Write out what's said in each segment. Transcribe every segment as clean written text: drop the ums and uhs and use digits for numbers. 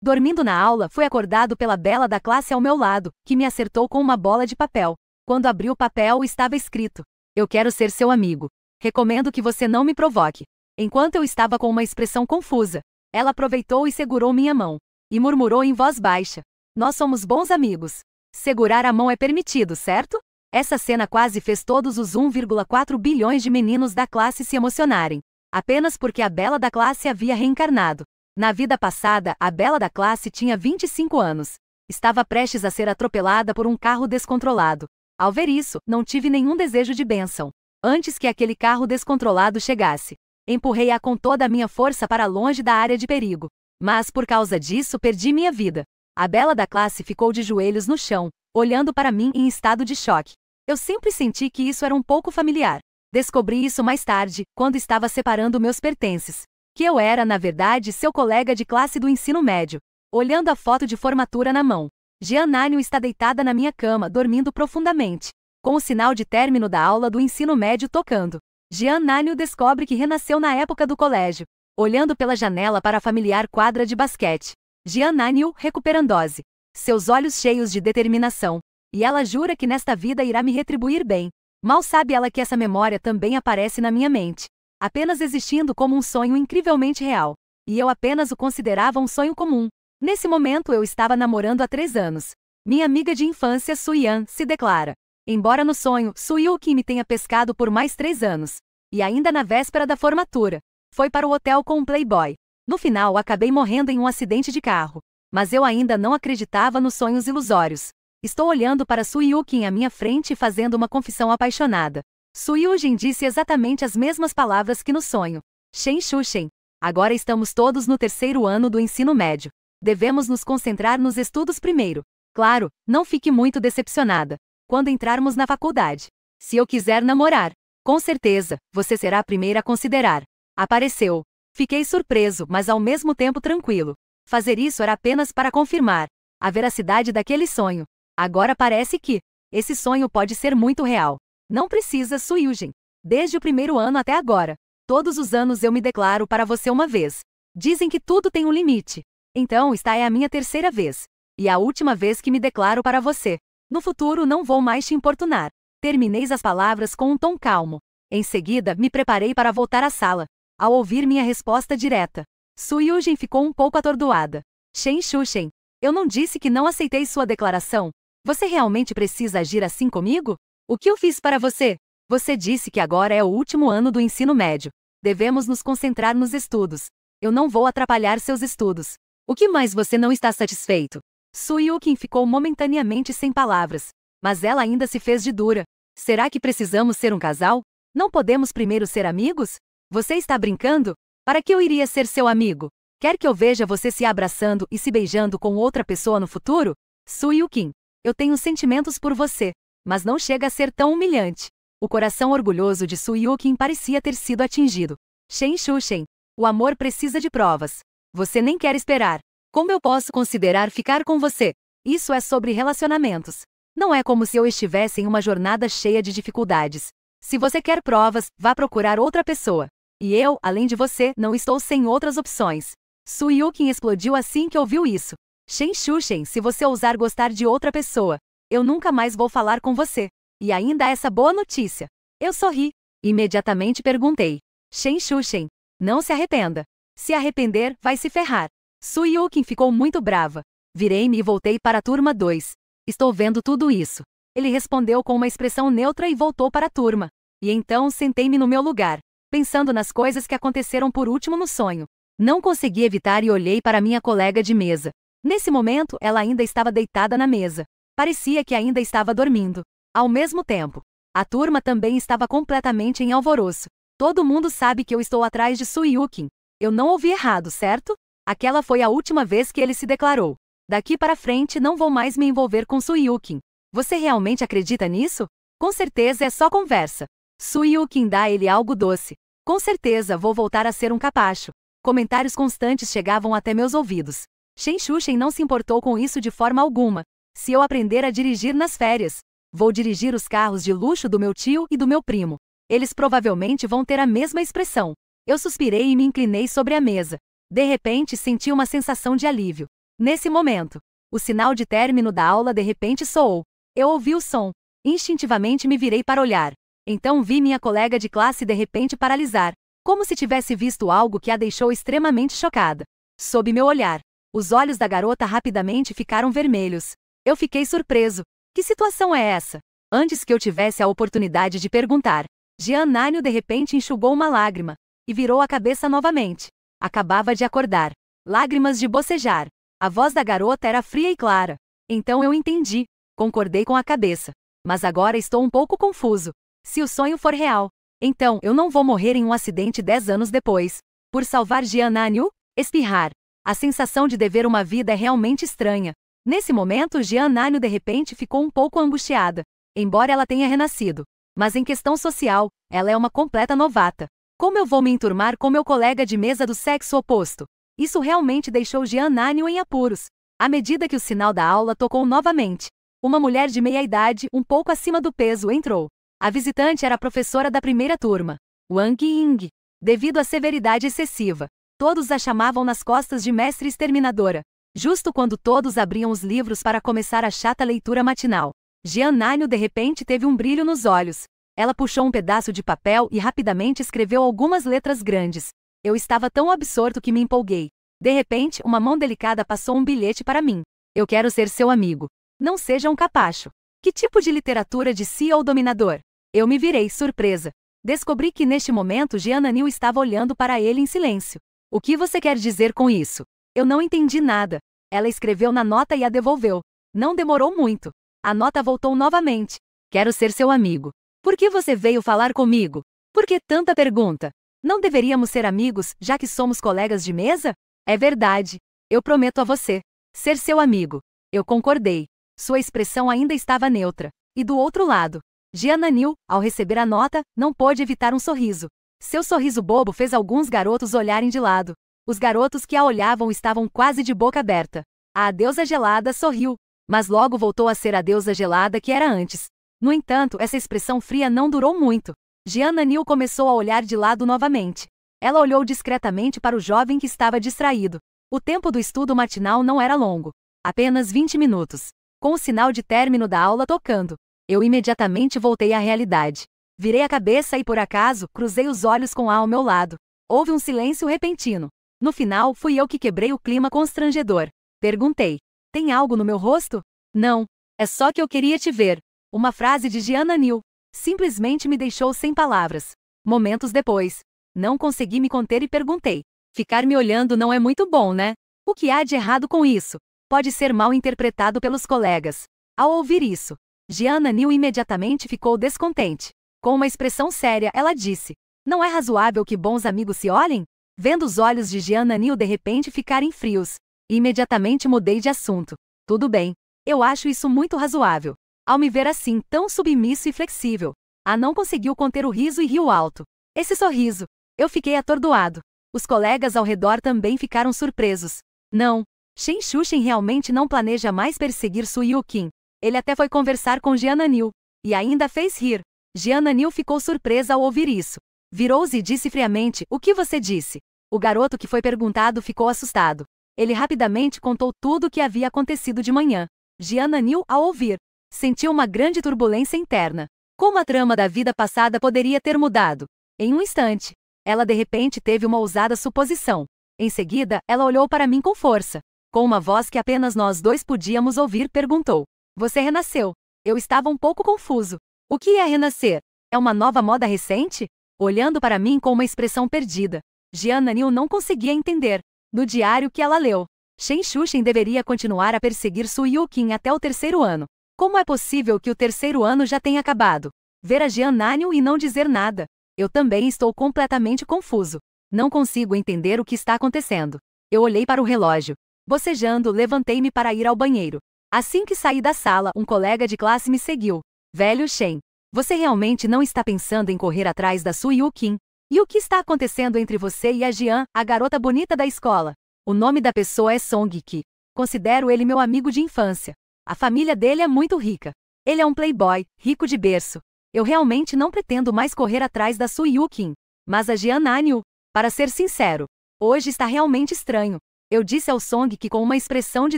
Dormindo na aula, fui acordado pela bela da classe ao meu lado, que me acertou com uma bola de papel. Quando abri o papel, estava escrito: "Eu quero ser seu amigo. Recomendo que você não me provoque." Enquanto eu estava com uma expressão confusa, ela aproveitou e segurou minha mão. E murmurou em voz baixa: "Nós somos bons amigos. Segurar a mão é permitido, certo?" Essa cena quase fez todos os 1,4 bilhões de meninos da classe se emocionarem. Apenas porque a bela da classe havia reencarnado. Na vida passada, a bela da classe tinha 25 anos. Estava prestes a ser atropelada por um carro descontrolado. Ao ver isso, não tive nenhum desejo de bênção. Antes que aquele carro descontrolado chegasse, empurrei-a com toda a minha força para longe da área de perigo. Mas por causa disso perdi minha vida. A bela da classe ficou de joelhos no chão, olhando para mim em estado de choque. Eu sempre senti que isso era um pouco familiar. Descobri isso mais tarde, quando estava separando meus pertences. Que eu era, na verdade, seu colega de classe do ensino médio. Olhando a foto de formatura na mão, Jean está deitada na minha cama, dormindo profundamente, com o sinal de término da aula do ensino médio tocando. Jean descobre que renasceu na época do colégio, olhando pela janela para a familiar quadra de basquete. Jean recuperandose, seus olhos cheios de determinação, e ela jura que nesta vida irá me retribuir bem. Mal sabe ela que essa memória também aparece na minha mente, apenas existindo como um sonho incrivelmente real, e eu apenas o considerava um sonho comum. Nesse momento eu estava namorando há 3 anos. Minha amiga de infância Suyan se declara. Embora no sonho, Suyuki me tenha pescado por mais 3 anos. E ainda na véspera da formatura, foi para o hotel com um playboy. No final acabei morrendo em um acidente de carro. Mas eu ainda não acreditava nos sonhos ilusórios. Estou olhando para Suyuki à minha frente e fazendo uma confissão apaixonada. Suyujin disse exatamente as mesmas palavras que no sonho. Shen Shushen. Agora estamos todos no 3º ano do ensino médio. Devemos nos concentrar nos estudos primeiro. Claro, não fique muito decepcionada quando entrarmos na faculdade. Se eu quiser namorar, com certeza, você será a primeira a considerar. Apareceu. Fiquei surpreso, mas ao mesmo tempo tranquilo. Fazer isso era apenas para confirmar a veracidade daquele sonho. Agora parece que esse sonho pode ser muito real. Não precisa, Suyujin. Desde o 1º ano até agora, todos os anos eu me declaro para você uma vez. Dizem que tudo tem um limite. Então esta é a minha 3ª vez. E a última vez que me declaro para você. No futuro não vou mais te importunar. Terminei as palavras com um tom calmo. Em seguida, me preparei para voltar à sala. Ao ouvir minha resposta direta, Suyujin ficou um pouco atordoada. Shen Shushen, eu não disse que não aceitei sua declaração? Você realmente precisa agir assim comigo? O que eu fiz para você? Você disse que agora é o último ano do ensino médio. Devemos nos concentrar nos estudos. Eu não vou atrapalhar seus estudos. O que mais você não está satisfeito? Suyukin ficou momentaneamente sem palavras, mas ela ainda se fez de dura. Será que precisamos ser um casal? Não podemos primeiro ser amigos? Você está brincando? Para que eu iria ser seu amigo? Quer que eu veja você se abraçando e se beijando com outra pessoa no futuro? Suyukin, eu tenho sentimentos por você, mas não chega a ser tão humilhante. O coração orgulhoso de Suyukin parecia ter sido atingido. Shen Shushen, o amor precisa de provas. Você nem quer esperar. Como eu posso considerar ficar com você? Isso é sobre relacionamentos. Não é como se eu estivesse em uma jornada cheia de dificuldades. Se você quer provas, vá procurar outra pessoa. E eu, além de você, não estou sem outras opções. Suyukin explodiu assim que ouviu isso. Shen Shushen, se você ousar gostar de outra pessoa, eu nunca mais vou falar com você. E ainda essa boa notícia. Eu sorri. Imediatamente perguntei. Shen Shushen, não se arrependa. Se arrepender, vai se ferrar. Suyukin ficou muito brava. Virei-me e voltei para a turma 2. Estou vendo tudo isso. Ele respondeu com uma expressão neutra e voltou para a turma. E então sentei-me no meu lugar, pensando nas coisas que aconteceram por último no sonho. Não consegui evitar e olhei para minha colega de mesa. Nesse momento, ela ainda estava deitada na mesa. Parecia que ainda estava dormindo. Ao mesmo tempo, a turma também estava completamente em alvoroço. Todo mundo sabe que eu estou atrás de Suyukin. Eu não ouvi errado, certo? Aquela foi a última vez que ele se declarou. Daqui para frente não vou mais me envolver com Suyukin. Você realmente acredita nisso? Com certeza é só conversa. Suyukin dá a ele algo doce. Com certeza vou voltar a ser um capacho. Comentários constantes chegavam até meus ouvidos. Shen Shushen não se importou com isso de forma alguma. Se eu aprender a dirigir nas férias, vou dirigir os carros de luxo do meu tio e do meu primo. Eles provavelmente vão ter a mesma expressão. Eu suspirei e me inclinei sobre a mesa. De repente senti uma sensação de alívio. Nesse momento, o sinal de término da aula de repente soou. Eu ouvi o som. Instintivamente me virei para olhar. Então vi minha colega de classe de repente paralisar, como se tivesse visto algo que a deixou extremamente chocada. Sob meu olhar, os olhos da garota rapidamente ficaram vermelhos. Eu fiquei surpreso. Que situação é essa? Antes que eu tivesse a oportunidade de perguntar, Jean Nânio de repente enxugou uma lágrima e virou a cabeça novamente. Acabava de acordar. Lágrimas de bocejar. A voz da garota era fria e clara. Então eu entendi. Concordei com a cabeça. Mas agora estou um pouco confuso. Se o sonho for real, então eu não vou morrer em um acidente 10 anos depois. Por salvar Jean Nânio? Espirrar. A sensação de dever uma vida é realmente estranha. Nesse momento, Jean Nânio de repente ficou um pouco angustiada. Embora ela tenha renascido. Mas em questão social, ela é uma completa novata. Como eu vou me enturmar com meu colega de mesa do sexo oposto? Isso realmente deixou Jean Nânio em apuros. À medida que o sinal da aula tocou novamente, uma mulher de meia-idade, um pouco acima do peso, entrou. A visitante era a professora da primeira turma, Wang Ying. Devido à severidade excessiva, todos a chamavam nas costas de mestre exterminadora. Justo quando todos abriam os livros para começar a chata leitura matinal, Jean Nânio de repente teve um brilho nos olhos. Ela puxou um pedaço de papel e rapidamente escreveu algumas letras grandes. Eu estava tão absorto que me empolguei. De repente, uma mão delicada passou um bilhete para mim. Eu quero ser seu amigo. Não seja um capacho. Que tipo de literatura de si ou dominador? Eu me virei, surpresa. Descobri que neste momento Jean Nânio estava olhando para ele em silêncio. O que você quer dizer com isso? Eu não entendi nada. Ela escreveu na nota e a devolveu. Não demorou muito. A nota voltou novamente. Quero ser seu amigo. Por que você veio falar comigo? Por que tanta pergunta? Não deveríamos ser amigos, já que somos colegas de mesa? É verdade. Eu prometo a você. Ser seu amigo. Eu concordei. Sua expressão ainda estava neutra. E do outro lado, Jean Nânio, ao receber a nota, não pôde evitar um sorriso. Seu sorriso bobo fez alguns garotos olharem de lado. Os garotos que a olhavam estavam quase de boca aberta. A deusa gelada sorriu, mas logo voltou a ser a deusa gelada que era antes. No entanto, essa expressão fria não durou muito. Jean Nânio começou a olhar de lado novamente. Ela olhou discretamente para o jovem que estava distraído. O tempo do estudo matinal não era longo. Apenas 20 minutos. Com o sinal de término da aula tocando, eu imediatamente voltei à realidade. Virei a cabeça e, por acaso, cruzei os olhos com A ao meu lado. Houve um silêncio repentino. No final, fui eu que quebrei o clima constrangedor. Perguntei. Tem algo no meu rosto? Não. É só que eu queria te ver. Uma frase de Jean Nânio. Simplesmente me deixou sem palavras. Momentos depois, não consegui me conter e perguntei. Ficar me olhando não é muito bom, né? O que há de errado com isso? Pode ser mal interpretado pelos colegas. Ao ouvir isso, Jean Nânio imediatamente ficou descontente. Com uma expressão séria, ela disse. Não é razoável que bons amigos se olhem? Vendo os olhos de Jean Nânio de repente ficarem frios, imediatamente mudei de assunto. Tudo bem. Eu acho isso muito razoável. Ao me ver assim, tão submisso e flexível, A não conseguiu conter o riso e riu alto. Esse sorriso. Eu fiquei atordoado. Os colegas ao redor também ficaram surpresos. Não. Shen Shushen realmente não planeja mais perseguir Su Yuqin. Ele até foi conversar com Jean Nânio. E ainda fez rir. Jean Nânio ficou surpresa ao ouvir isso. Virou-se e disse friamente, o que você disse? O garoto que foi perguntado ficou assustado. Ele rapidamente contou tudo o que havia acontecido de manhã. Jean Nânio, ao ouvir, sentiu uma grande turbulência interna. Como a trama da vida passada poderia ter mudado? Em um instante, ela de repente teve uma ousada suposição. Em seguida, ela olhou para mim com força. Com uma voz que apenas nós dois podíamos ouvir, perguntou. Você renasceu. Eu estava um pouco confuso. O que é renascer? É uma nova moda recente? Olhando para mim com uma expressão perdida, Jean Nânio não conseguia entender. No diário que ela leu, Shen Shushen deveria continuar a perseguir Su Yuqin até o 3º ano. Como é possível que o 3º ano já tenha acabado? Ver a Jean Nânio e não dizer nada. Eu também estou completamente confuso. Não consigo entender o que está acontecendo. Eu olhei para o relógio. Bocejando, levantei-me para ir ao banheiro. Assim que saí da sala, um colega de classe me seguiu. Velho Shen, você realmente não está pensando em correr atrás da Su Yuqin? E o que está acontecendo entre você e a Jean, a garota bonita da escola? O nome da pessoa é Song Ki. Considero ele meu amigo de infância. A família dele é muito rica. Ele é um playboy, rico de berço. Eu realmente não pretendo mais correr atrás da Su Yuqin. Mas a Jean Nânio, para ser sincero, hoje está realmente estranho. Eu disse ao Song que com uma expressão de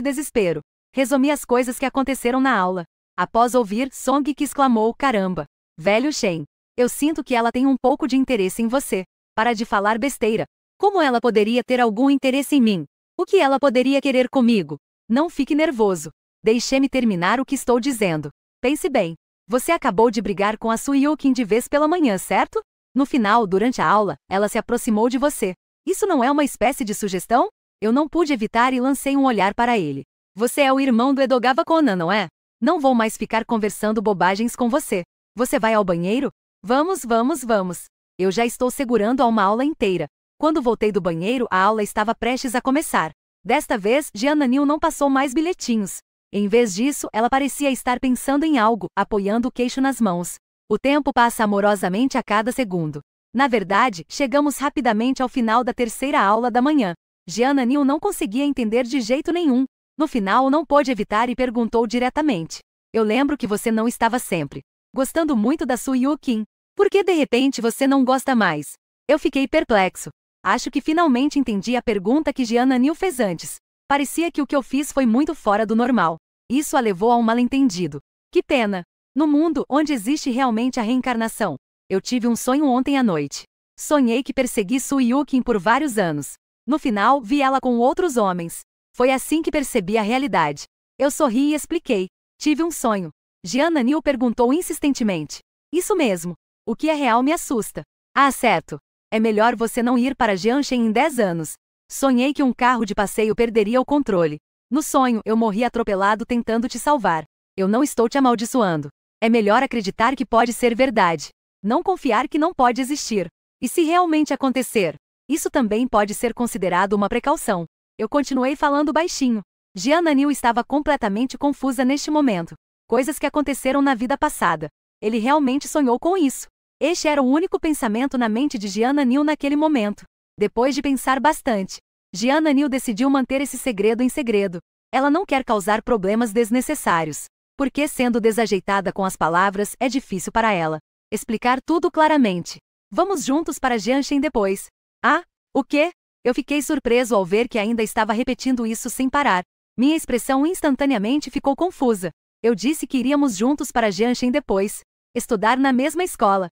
desespero. Resumi as coisas que aconteceram na aula. Após ouvir, Song que exclamou, caramba. Velho Shen. Eu sinto que ela tem um pouco de interesse em você. Para de falar besteira. Como ela poderia ter algum interesse em mim? O que ela poderia querer comigo? Não fique nervoso. Deixe-me terminar o que estou dizendo. Pense bem. Você acabou de brigar com a Suyukin de vez pela manhã, certo? No final, durante a aula, ela se aproximou de você. Isso não é uma espécie de sugestão? Eu não pude evitar e lancei um olhar para ele. Você é o irmão do Edogawa Konan, não é? Não vou mais ficar conversando bobagens com você. Você vai ao banheiro? Vamos. Eu já estou segurando a uma aula inteira. Quando voltei do banheiro, a aula estava prestes a começar. Desta vez, Jiananil não passou mais bilhetinhos. Em vez disso, ela parecia estar pensando em algo, apoiando o queixo nas mãos. O tempo passa amorosamente a cada segundo. Na verdade, chegamos rapidamente ao final da terceira aula da manhã. Jiananil não conseguia entender de jeito nenhum. No final, não pôde evitar e perguntou diretamente. Eu lembro que você não estava sempre gostando muito da Suyukin. Por que de repente você não gosta mais? Eu fiquei perplexo. Acho que finalmente entendi a pergunta que Jiananil fez antes. Parecia que o que eu fiz foi muito fora do normal. Isso a levou a um mal-entendido. Que pena. No mundo onde existe realmente a reencarnação. Eu tive um sonho ontem à noite. Sonhei que persegui Suyukin por vários anos. No final, vi ela com outros homens. Foi assim que percebi a realidade. Eu sorri e expliquei. Tive um sonho. Jiananil perguntou insistentemente. Isso mesmo. O que é real me assusta. Ah, certo. É melhor você não ir para Jianshen em 10 anos. Sonhei que um carro de passeio perderia o controle. No sonho, eu morri atropelado tentando te salvar. Eu não estou te amaldiçoando. É melhor acreditar que pode ser verdade. Não confiar que não pode existir. E se realmente acontecer? Isso também pode ser considerado uma precaução. Eu continuei falando baixinho. Jiananil estava completamente confusa neste momento. Coisas que aconteceram na vida passada. Ele realmente sonhou com isso. Este era o único pensamento na mente de Jiananil naquele momento. Depois de pensar bastante, Jiananil decidiu manter esse segredo em segredo. Ela não quer causar problemas desnecessários. Porque, sendo desajeitada com as palavras, é difícil para ela explicar tudo claramente. Vamos juntos para Jianshen depois. Ah, o quê? Eu fiquei surpreso ao ver que ainda estava repetindo isso sem parar. Minha expressão instantaneamente ficou confusa. Eu disse que iríamos juntos para Jianshen depois. Estudar na mesma escola.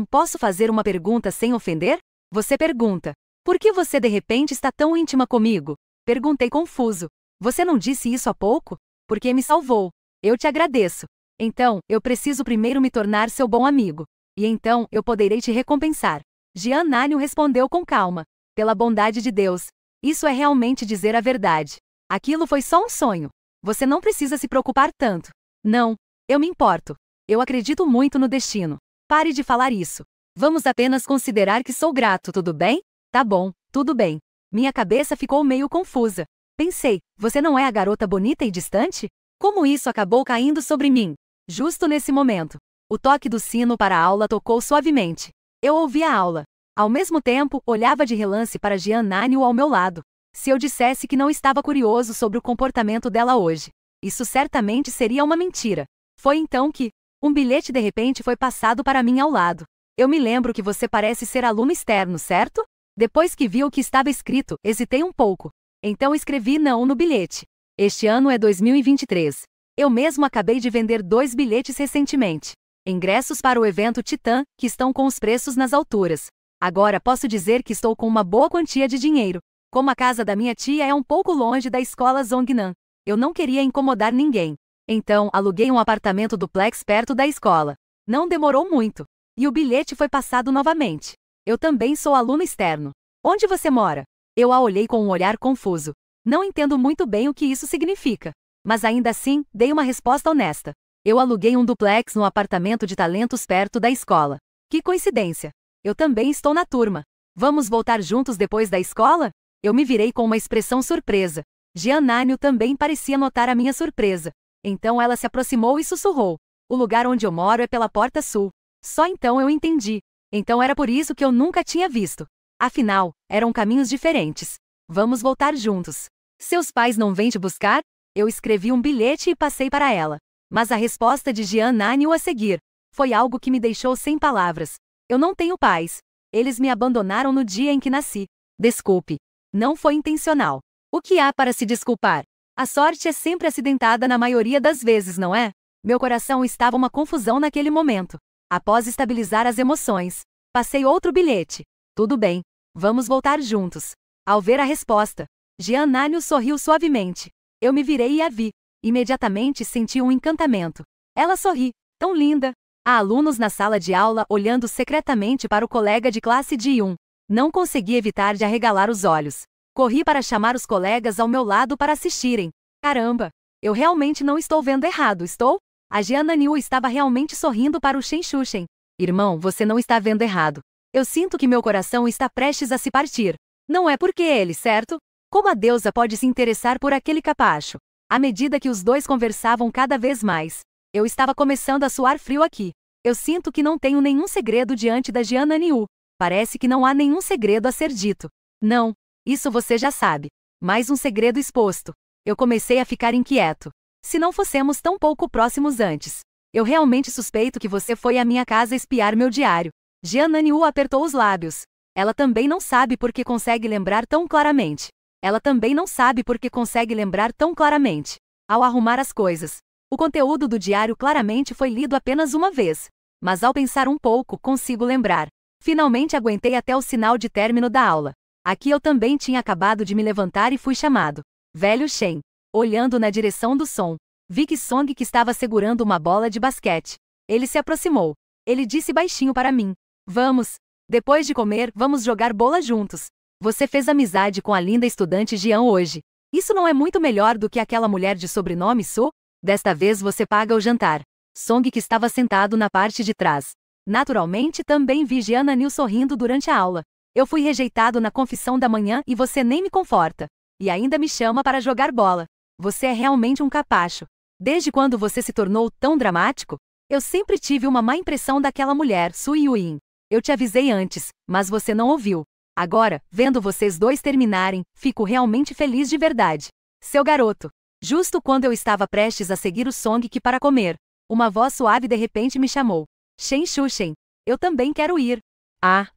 Posso fazer uma pergunta sem ofender? Você pergunta. Por que você de repente está tão íntima comigo? Perguntei confuso. Você não disse isso há pouco? Porque me salvou. Eu te agradeço. Então, eu preciso primeiro me tornar seu bom amigo. E então, eu poderei te recompensar. Jiananil respondeu com calma. Pela bondade de Deus. Isso é realmente dizer a verdade. Aquilo foi só um sonho. Você não precisa se preocupar tanto. Não, eu me importo. Eu acredito muito no destino. Pare de falar isso. Vamos apenas considerar que sou grato, tudo bem? Tá bom, tudo bem. Minha cabeça ficou meio confusa. Pensei, você não é a garota bonita e distante? Como isso acabou caindo sobre mim? Justo nesse momento. O toque do sino para a aula tocou suavemente. Eu ouvi a aula. Ao mesmo tempo, olhava de relance para Jiananil ao meu lado. Se eu dissesse que não estava curioso sobre o comportamento dela hoje, isso certamente seria uma mentira. Foi então que um bilhete de repente foi passado para mim ao lado. Eu me lembro que você parece ser aluno externo, certo? Depois que vi o que estava escrito, hesitei um pouco. Então escrevi não no bilhete. Este ano é 2023. Eu mesmo acabei de vender 2 bilhetes recentemente. Ingressos para o evento Titã, que estão com os preços nas alturas. Agora posso dizer que estou com uma boa quantia de dinheiro. Como a casa da minha tia é um pouco longe da escola Zongnan, eu não queria incomodar ninguém. Então, aluguei um apartamento duplex perto da escola. Não demorou muito. E o bilhete foi passado novamente. Eu também sou aluno externo. Onde você mora? Eu a olhei com um olhar confuso. Não entendo muito bem o que isso significa. Mas ainda assim, dei uma resposta honesta. Eu aluguei um duplex no apartamento de talentos perto da escola. Que coincidência. Eu também estou na turma. Vamos voltar juntos depois da escola? Eu me virei com uma expressão surpresa. Jiananil também parecia notar a minha surpresa. Então ela se aproximou e sussurrou. O lugar onde eu moro é pela porta sul. Só então eu entendi. Então era por isso que eu nunca tinha visto. Afinal, eram caminhos diferentes. Vamos voltar juntos. Seus pais não vêm te buscar? Eu escrevi um bilhete e passei para ela. Mas a resposta de Jiananil a seguir foi algo que me deixou sem palavras. Eu não tenho pais. Eles me abandonaram no dia em que nasci. Desculpe. Não foi intencional. O que há para se desculpar? A sorte é sempre acidentada na maioria das vezes, não é? Meu coração estava uma confusão naquele momento. Após estabilizar as emoções, passei outro bilhete. Tudo bem, vamos voltar juntos. Ao ver a resposta, Jean Nanyu sorriu suavemente. Eu me virei e a vi. Imediatamente senti um encantamento. Ela sorri, tão linda. Há alunos na sala de aula olhando secretamente para o colega de classe de Yun. Não consegui evitar de arregalar os olhos. Corri para chamar os colegas ao meu lado para assistirem. Caramba, eu realmente não estou vendo errado, estou? A Jean Nanyu estava realmente sorrindo para o Shen Shushen. Irmão, você não está vendo errado. Eu sinto que meu coração está prestes a se partir. Não é porque ele, certo? Como a deusa pode se interessar por aquele capacho? À medida que os dois conversavam cada vez mais, eu estava começando a suar frio aqui. Eu sinto que não tenho nenhum segredo diante da Jean Nanyu. Parece que não há nenhum segredo a ser dito. Não, isso você já sabe. Mais um segredo exposto. Eu comecei a ficar inquieto. Se não fossemos tão pouco próximos antes. Eu realmente suspeito que você foi à minha casa espiar meu diário. Jean Nanyu apertou os lábios. Ela também não sabe porque consegue lembrar tão claramente. Ela também não sabe porque consegue lembrar tão claramente. Ao arrumar as coisas, o conteúdo do diário claramente foi lido apenas uma vez. Mas ao pensar um pouco, consigo lembrar. Finalmente aguentei até o sinal de término da aula. Aqui eu também tinha acabado de me levantar e fui chamado. Velho Shen. Olhando na direção do som, vi que Song que estava segurando uma bola de basquete. Ele se aproximou. Ele disse baixinho para mim. Vamos. Depois de comer, vamos jogar bola juntos. Você fez amizade com a linda estudante Jian hoje. Isso não é muito melhor do que aquela mulher de sobrenome Su? Desta vez você paga o jantar. Song que estava sentado na parte de trás. Naturalmente também vi Jean Nanyu sorrindo durante a aula. Eu fui rejeitado na confissão da manhã e você nem me conforta. E ainda me chama para jogar bola. Você é realmente um capacho. Desde quando você se tornou tão dramático? Eu sempre tive uma má impressão daquela mulher, Su Yuin. Eu te avisei antes, mas você não ouviu. Agora, vendo vocês dois terminarem, fico realmente feliz de verdade. Seu garoto. Justo quando eu estava prestes a seguir o Song que para comer, uma voz suave de repente me chamou. Shen Shushen. Eu também quero ir. Ah.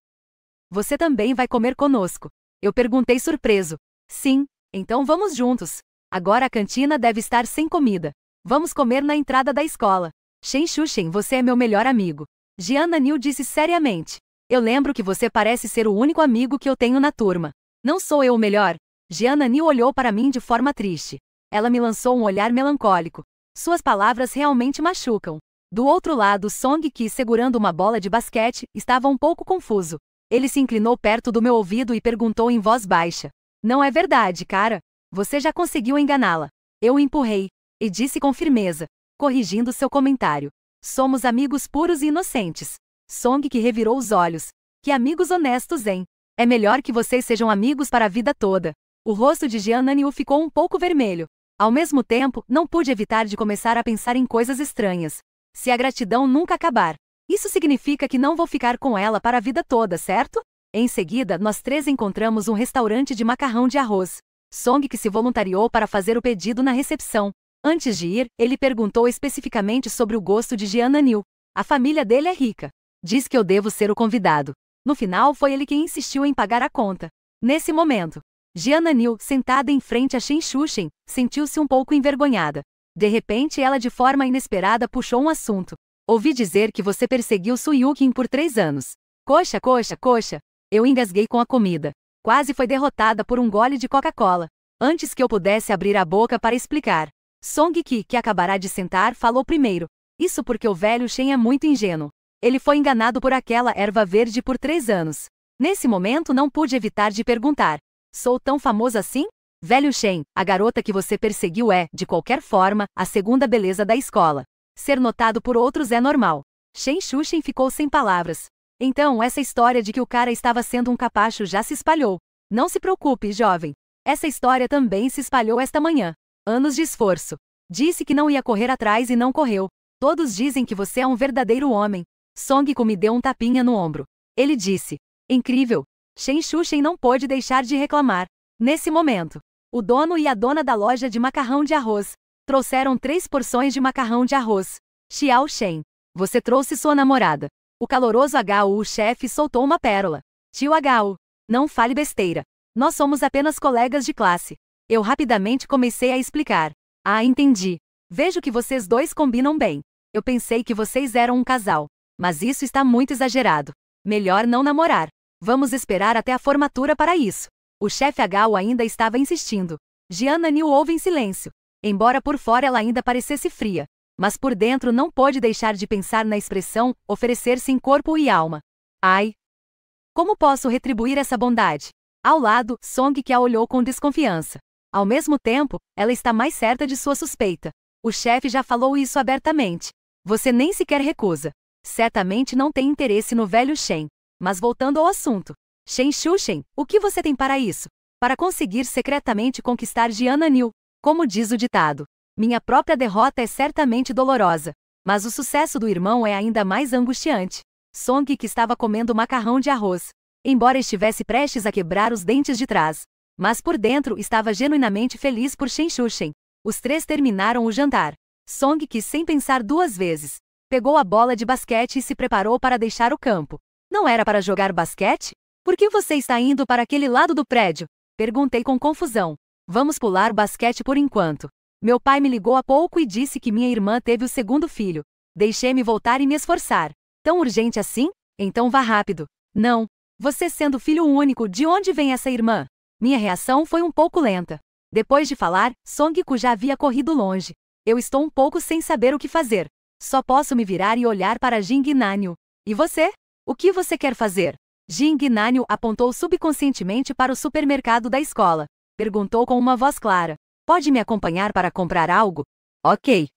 Você também vai comer conosco? Eu perguntei surpreso. Sim, então vamos juntos. Agora a cantina deve estar sem comida. Vamos comer na entrada da escola. Shen Shushen, você é meu melhor amigo. Jean Nanyu disse seriamente. Eu lembro que você parece ser o único amigo que eu tenho na turma. Não sou eu o melhor? Jean Nanyu olhou para mim de forma triste. Ela me lançou um olhar melancólico. Suas palavras realmente machucam. Do outro lado, Song Ki, segurando uma bola de basquete, estava um pouco confuso. Ele se inclinou perto do meu ouvido e perguntou em voz baixa. Não é verdade, cara? Você já conseguiu enganá-la. Eu o empurrei. E disse com firmeza, corrigindo seu comentário. Somos amigos puros e inocentes. Song que revirou os olhos. Que amigos honestos, hein? É melhor que vocês sejam amigos para a vida toda. O rosto de Jean Nanyu ficou um pouco vermelho. Ao mesmo tempo, não pude evitar de começar a pensar em coisas estranhas. Se a gratidão nunca acabar, isso significa que não vou ficar com ela para a vida toda, certo? Em seguida, nós três encontramos um restaurante de macarrão de arroz. Song que se voluntariou para fazer o pedido na recepção. Antes de ir, ele perguntou especificamente sobre o gosto de Jean Nanyu. A família dele é rica. Diz que eu devo ser o convidado. No final, foi ele quem insistiu em pagar a conta. Nesse momento, Jean Nanyu, sentada em frente a Shen Shushen, sentiu-se um pouco envergonhada. De repente, ela de forma inesperada puxou um assunto. Ouvi dizer que você perseguiu Su Yukin por 3 anos. Coxa, coxa, coxa. Eu engasguei com a comida. Quase foi derrotada por um gole de Coca-Cola. Antes que eu pudesse abrir a boca para explicar. Song Ki, que acabará de sentar, falou primeiro. Isso porque o velho Shen é muito ingênuo. Ele foi enganado por aquela erva verde por 3 anos. Nesse momento não pude evitar de perguntar. Sou tão famoso assim? Velho Shen, a garota que você perseguiu é, de qualquer forma, a segunda beleza da escola. Ser notado por outros é normal. Shen Shushen ficou sem palavras. Então, essa história de que o cara estava sendo um capacho já se espalhou. Não se preocupe, jovem. Essa história também se espalhou esta manhã. Anos de esforço. Disse que não ia correr atrás e não correu. Todos dizem que você é um verdadeiro homem. Song Ku me deu um tapinha no ombro. Ele disse. Incrível. Shen Shushen não pôde deixar de reclamar. Nesse momento, o dono e a dona da loja de macarrão de arroz trouxeram 3 porções de macarrão de arroz. Xiao Shen, você trouxe sua namorada. O caloroso HU, o chefe, soltou uma pérola. Tio HU, não fale besteira. Nós somos apenas colegas de classe. Eu rapidamente comecei a explicar. Ah, entendi. Vejo que vocês dois combinam bem. Eu pensei que vocês eram um casal. Mas isso está muito exagerado. Melhor não namorar. Vamos esperar até a formatura para isso. O chefe Hagao ainda estava insistindo. Jian Naniu ouve em silêncio. Embora por fora ela ainda parecesse fria. Mas por dentro não pôde deixar de pensar na expressão oferecer-se em corpo e alma. Ai! Como posso retribuir essa bondade? Ao lado, Song que a olhou com desconfiança. Ao mesmo tempo, ela está mais certa de sua suspeita. O chefe já falou isso abertamente. Você nem sequer recusa. Certamente não tem interesse no velho Shen. Mas voltando ao assunto. Shen Shushen, o que você tem para isso? Para conseguir secretamente conquistar Jian Naniu. Como diz o ditado. Minha própria derrota é certamente dolorosa. Mas o sucesso do irmão é ainda mais angustiante. Song que estava comendo macarrão de arroz. Embora estivesse prestes a quebrar os dentes de trás. Mas por dentro estava genuinamente feliz por Shen Shushen. Os três terminaram o jantar. Song que sem pensar duas vezes. Pegou a bola de basquete e se preparou para deixar o campo. Não era para jogar basquete? Por que você está indo para aquele lado do prédio? Perguntei com confusão. Vamos pular basquete por enquanto. Meu pai me ligou há pouco e disse que minha irmã teve o segundo filho. Deixei-me voltar e me esforçar. Tão urgente assim? Então vá rápido. Não. Você sendo filho único, de onde vem essa irmã? Minha reação foi um pouco lenta. Depois de falar, Song-ku já havia corrido longe. Eu estou um pouco sem saber o que fazer. Só posso me virar e olhar para Jing Nanyu. E você? O que você quer fazer? Jing Nanyu apontou subconscientemente para o supermercado da escola. Perguntou com uma voz clara. Pode me acompanhar para comprar algo? Ok.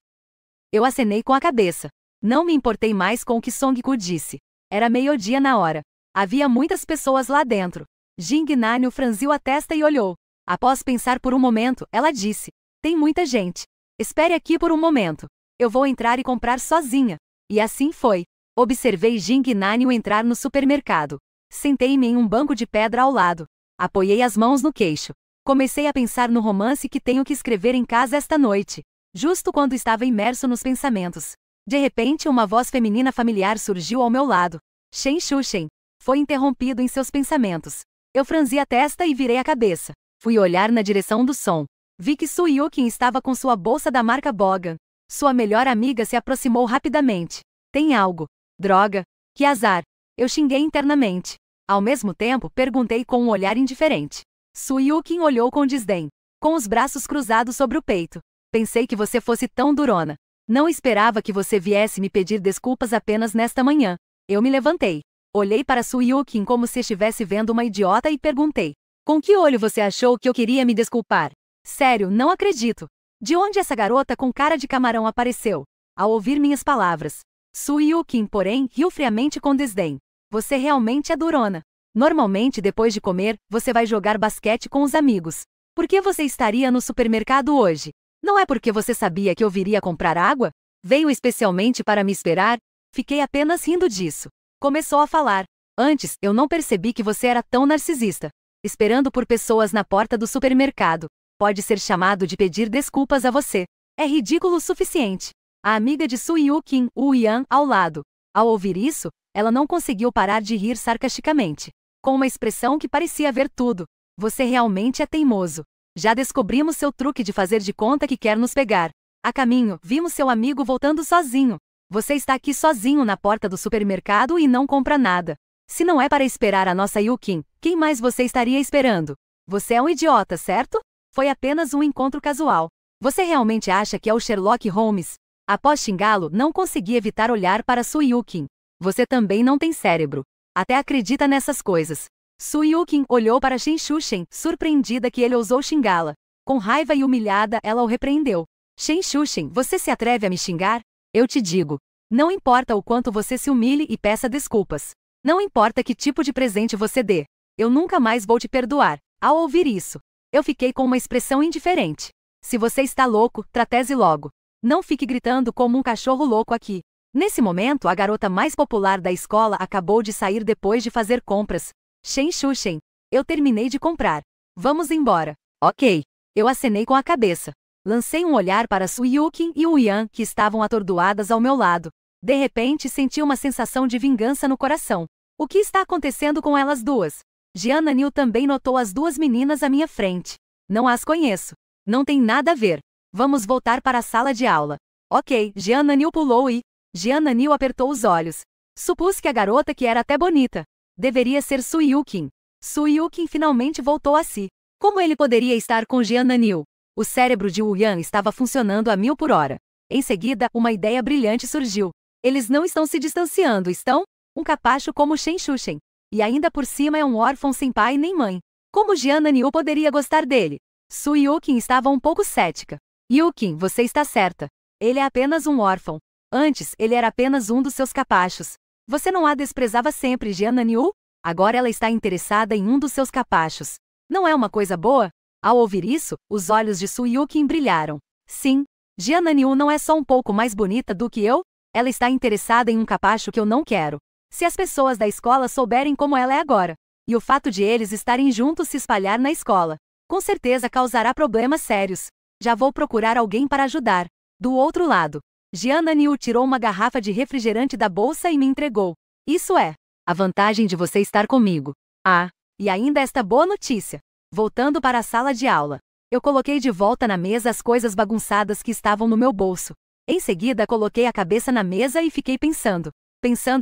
Eu acenei com a cabeça. Não me importei mais com o que Song-ku disse. Era meio-dia na hora. Havia muitas pessoas lá dentro. Jing Nanyu franziu a testa e olhou. Após pensar por um momento, ela disse. Tem muita gente. Espere aqui por um momento. Eu vou entrar e comprar sozinha. E assim foi. Observei Jing Nanyu entrar no supermercado. Sentei-me em um banco de pedra ao lado. Apoiei as mãos no queixo. Comecei a pensar no romance que tenho que escrever em casa esta noite. Justo quando estava imerso nos pensamentos. De repente uma voz feminina familiar surgiu ao meu lado. Shen Shushen. Foi interrompido em seus pensamentos. Eu franzi a testa e virei a cabeça. Fui olhar na direção do som. Vi que Su Yukin estava com sua bolsa da marca Bogan. Sua melhor amiga se aproximou rapidamente. Tem algo. Droga. Que azar. Eu xinguei internamente. Ao mesmo tempo, perguntei com um olhar indiferente. Su Yukin olhou com desdém. Com os braços cruzados sobre o peito. Pensei que você fosse tão durona. Não esperava que você viesse me pedir desculpas apenas nesta manhã. Eu me levantei. Olhei para Su Yukin como se estivesse vendo uma idiota e perguntei. Com que olho você achou que eu queria me desculpar? Sério, não acredito. De onde essa garota com cara de camarão apareceu? Ao ouvir minhas palavras. Su Yukin, porém, riu friamente com desdém. Você realmente é durona. Normalmente, depois de comer, você vai jogar basquete com os amigos. Por que você estaria no supermercado hoje? Não é porque você sabia que eu viria comprar água? Veio especialmente para me esperar? Fiquei apenas rindo disso. Começou a falar. Antes, eu não percebi que você era tão narcisista. Esperando por pessoas na porta do supermercado. Pode ser chamado de pedir desculpas a você. É ridículo o suficiente. A amiga de Su Yukin, Wu Yan, ao lado. Ao ouvir isso, ela não conseguiu parar de rir sarcasticamente. Com uma expressão que parecia ver tudo. Você realmente é teimoso. Já descobrimos seu truque de fazer de conta que quer nos pegar. A caminho, vimos seu amigo voltando sozinho. Você está aqui sozinho na porta do supermercado e não compra nada. Se não é para esperar a nossa Yukin, quem mais você estaria esperando? Você é um idiota, certo? Foi apenas um encontro casual. Você realmente acha que é o Sherlock Holmes? Após xingá-lo, não consegui evitar olhar para Su Yukin. Você também não tem cérebro. Até acredita nessas coisas. Su Yukin olhou para Shen Shushen, surpreendida que ele ousou xingá-la. Com raiva e humilhada, ela o repreendeu. Shen Shushen, você se atreve a me xingar? Eu te digo. Não importa o quanto você se humilhe e peça desculpas. Não importa que tipo de presente você dê. Eu nunca mais vou te perdoar. Ao ouvir isso, eu fiquei com uma expressão indiferente. Se você está louco, trateze logo. Não fique gritando como um cachorro louco aqui. Nesse momento, a garota mais popular da escola acabou de sair depois de fazer compras. Shen Shushen. Eu terminei de comprar. Vamos embora. Ok. Eu acenei com a cabeça. Lancei um olhar para Su Yukin e Wu Yan, que estavam atordoadas ao meu lado. De repente, senti uma sensação de vingança no coração. O que está acontecendo com elas duas? Jian Naniu também notou as duas meninas à minha frente. Não as conheço. Não tem nada a ver. Vamos voltar para a sala de aula. Ok, Jean Nanil pulou e... Jean Nanil apertou os olhos. Supus que a garota que era até bonita. Deveria ser Su Yukin. Su Yukin finalmente voltou a si. Como ele poderia estar com Jean Nanil? O cérebro de Wu Yan estava funcionando a 1000 por hora. Em seguida, uma ideia brilhante surgiu. Eles não estão se distanciando, estão? Um capacho como Shen Shushen. E ainda por cima é um órfão sem pai nem mãe. Como Jean Nanil poderia gostar dele? Su Yukin estava um pouco cética. Yukin, você está certa. Ele é apenas um órfão. Antes, ele era apenas um dos seus capachos. Você não a desprezava sempre, Jean Nanil? Agora ela está interessada em um dos seus capachos. Não é uma coisa boa? Ao ouvir isso, os olhos de Su Yukin brilharam. Sim, Jean Nanil não é só um pouco mais bonita do que eu? Ela está interessada em um capacho que eu não quero. Se as pessoas da escola souberem como ela é agora, e o fato de eles estarem juntos se espalhar na escola, com certeza causará problemas sérios. Já vou procurar alguém para ajudar. Do outro lado, Jean Nanil tirou uma garrafa de refrigerante da bolsa e me entregou. Isso é a vantagem de você estar comigo. Ah, e ainda esta boa notícia. Voltando para a sala de aula, eu coloquei de volta na mesa as coisas bagunçadas que estavam no meu bolso. Em seguida, coloquei a cabeça na mesa e fiquei pensando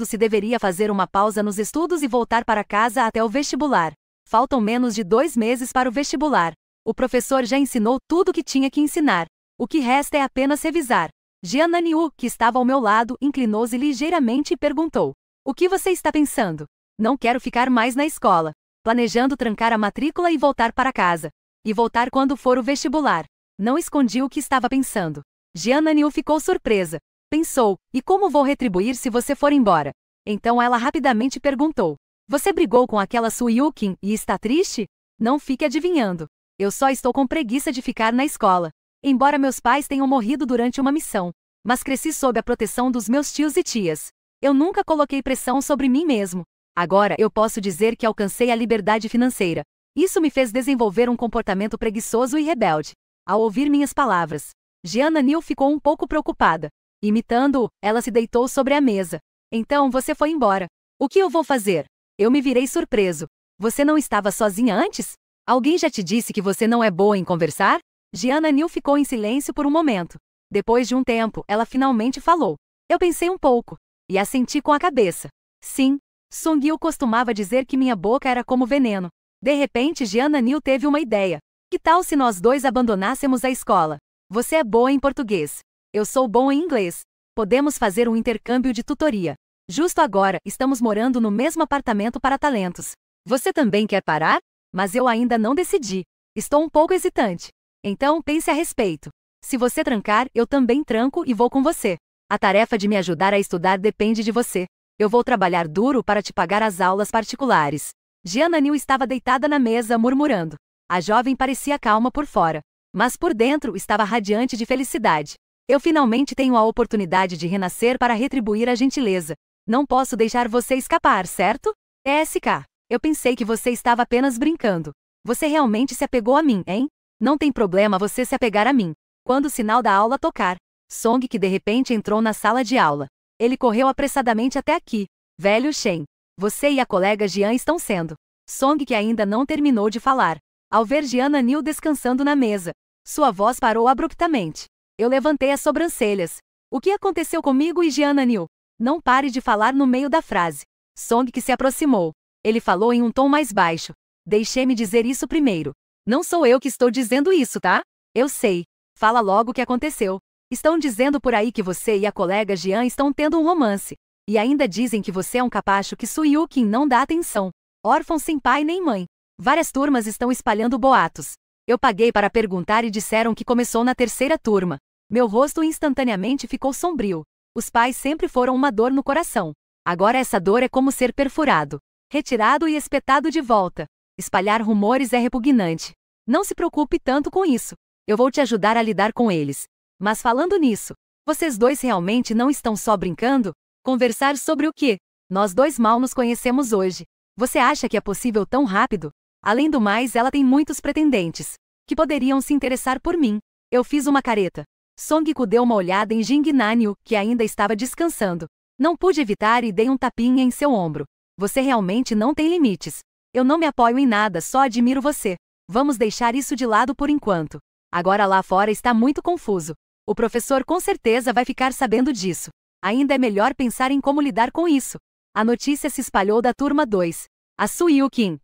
se deveria fazer uma pausa nos estudos e voltar para casa até o vestibular. Faltam menos de 2 meses para o vestibular. O professor já ensinou tudo o que tinha que ensinar. O que resta é apenas revisar. Jean Nanil, que estava ao meu lado, inclinou-se ligeiramente e perguntou: O que você está pensando? Não quero ficar mais na escola. Planejando trancar a matrícula e voltar para casa. E voltar quando for o vestibular. Não escondi o que estava pensando. Jean Nanil ficou surpresa. Pensou, e como vou retribuir se você for embora? Então ela rapidamente perguntou: Você brigou com aquela Su Yukin e está triste? Não fique adivinhando. Eu só estou com preguiça de ficar na escola. Embora meus pais tenham morrido durante uma missão, mas cresci sob a proteção dos meus tios e tias. Eu nunca coloquei pressão sobre mim mesmo. Agora eu posso dizer que alcancei a liberdade financeira. Isso me fez desenvolver um comportamento preguiçoso e rebelde. Ao ouvir minhas palavras, Jean Nanil ficou um pouco preocupada. Imitando-o, ela se deitou sobre a mesa. Então você foi embora. O que eu vou fazer? Eu me virei surpreso. Você não estava sozinha antes? Alguém já te disse que você não é boa em conversar? Jean Nanil ficou em silêncio por um momento. Depois de um tempo, ela finalmente falou. Eu pensei um pouco. E assenti com a cabeça. Sim. Sung Yu costumava dizer que minha boca era como veneno. De repente, Jean Nanil teve uma ideia. Que tal se nós dois abandonássemos a escola? Você é boa em português. Eu sou bom em inglês. Podemos fazer um intercâmbio de tutoria. Justo agora, estamos morando no mesmo apartamento para talentos. Você também quer parar? Mas eu ainda não decidi. Estou um pouco hesitante. Então, pense a respeito. Se você trancar, eu também tranco e vou com você. A tarefa de me ajudar a estudar depende de você. Eu vou trabalhar duro para te pagar as aulas particulares. Jean Nanil estava deitada na mesa, murmurando. A jovem parecia calma por fora, mas por dentro estava radiante de felicidade. Eu finalmente tenho a oportunidade de renascer para retribuir a gentileza. Não posso deixar você escapar, certo? SK. Eu pensei que você estava apenas brincando. Você realmente se apegou a mim, hein? Não tem problema você se apegar a mim. Quando o sinal da aula tocar, Song, que de repente entrou na sala de aula. Ele correu apressadamente até aqui. Velho Shen. Você e a colega Jian estão sendo. Song, que ainda não terminou de falar. Ao ver Jean Nanil descansando na mesa, sua voz parou abruptamente. Eu levantei as sobrancelhas. O que aconteceu comigo e Jean Nanil? Não pare de falar no meio da frase. Song, que se aproximou. Ele falou em um tom mais baixo. Deixe-me dizer isso primeiro. Não sou eu que estou dizendo isso, tá? Eu sei. Fala logo o que aconteceu. Estão dizendo por aí que você e a colega Jian estão tendo um romance. E ainda dizem que você é um capacho que Su Yukin não dá atenção. Órfão sem pai nem mãe. Várias turmas estão espalhando boatos. Eu paguei para perguntar e disseram que começou na 3ª turma. Meu rosto instantaneamente ficou sombrio. Os pais sempre foram uma dor no coração. Agora essa dor é como ser perfurado, retirado e espetado de volta. Espalhar rumores é repugnante. Não se preocupe tanto com isso. Eu vou te ajudar a lidar com eles. Mas falando nisso, vocês dois realmente não estão só brincando? Conversar sobre o quê? Nós dois mal nos conhecemos hoje. Você acha que é possível tão rápido? Além do mais, ela tem muitos pretendentes que poderiam se interessar por mim. Eu fiz uma careta. Song-ku deu uma olhada em Jing Nanyu, que ainda estava descansando. Não pude evitar e dei um tapinha em seu ombro. Você realmente não tem limites. Eu não me apoio em nada, só admiro você. Vamos deixar isso de lado por enquanto. Agora lá fora está muito confuso. O professor com certeza vai ficar sabendo disso. Ainda é melhor pensar em como lidar com isso. A notícia se espalhou da turma 2. A Su Yukin,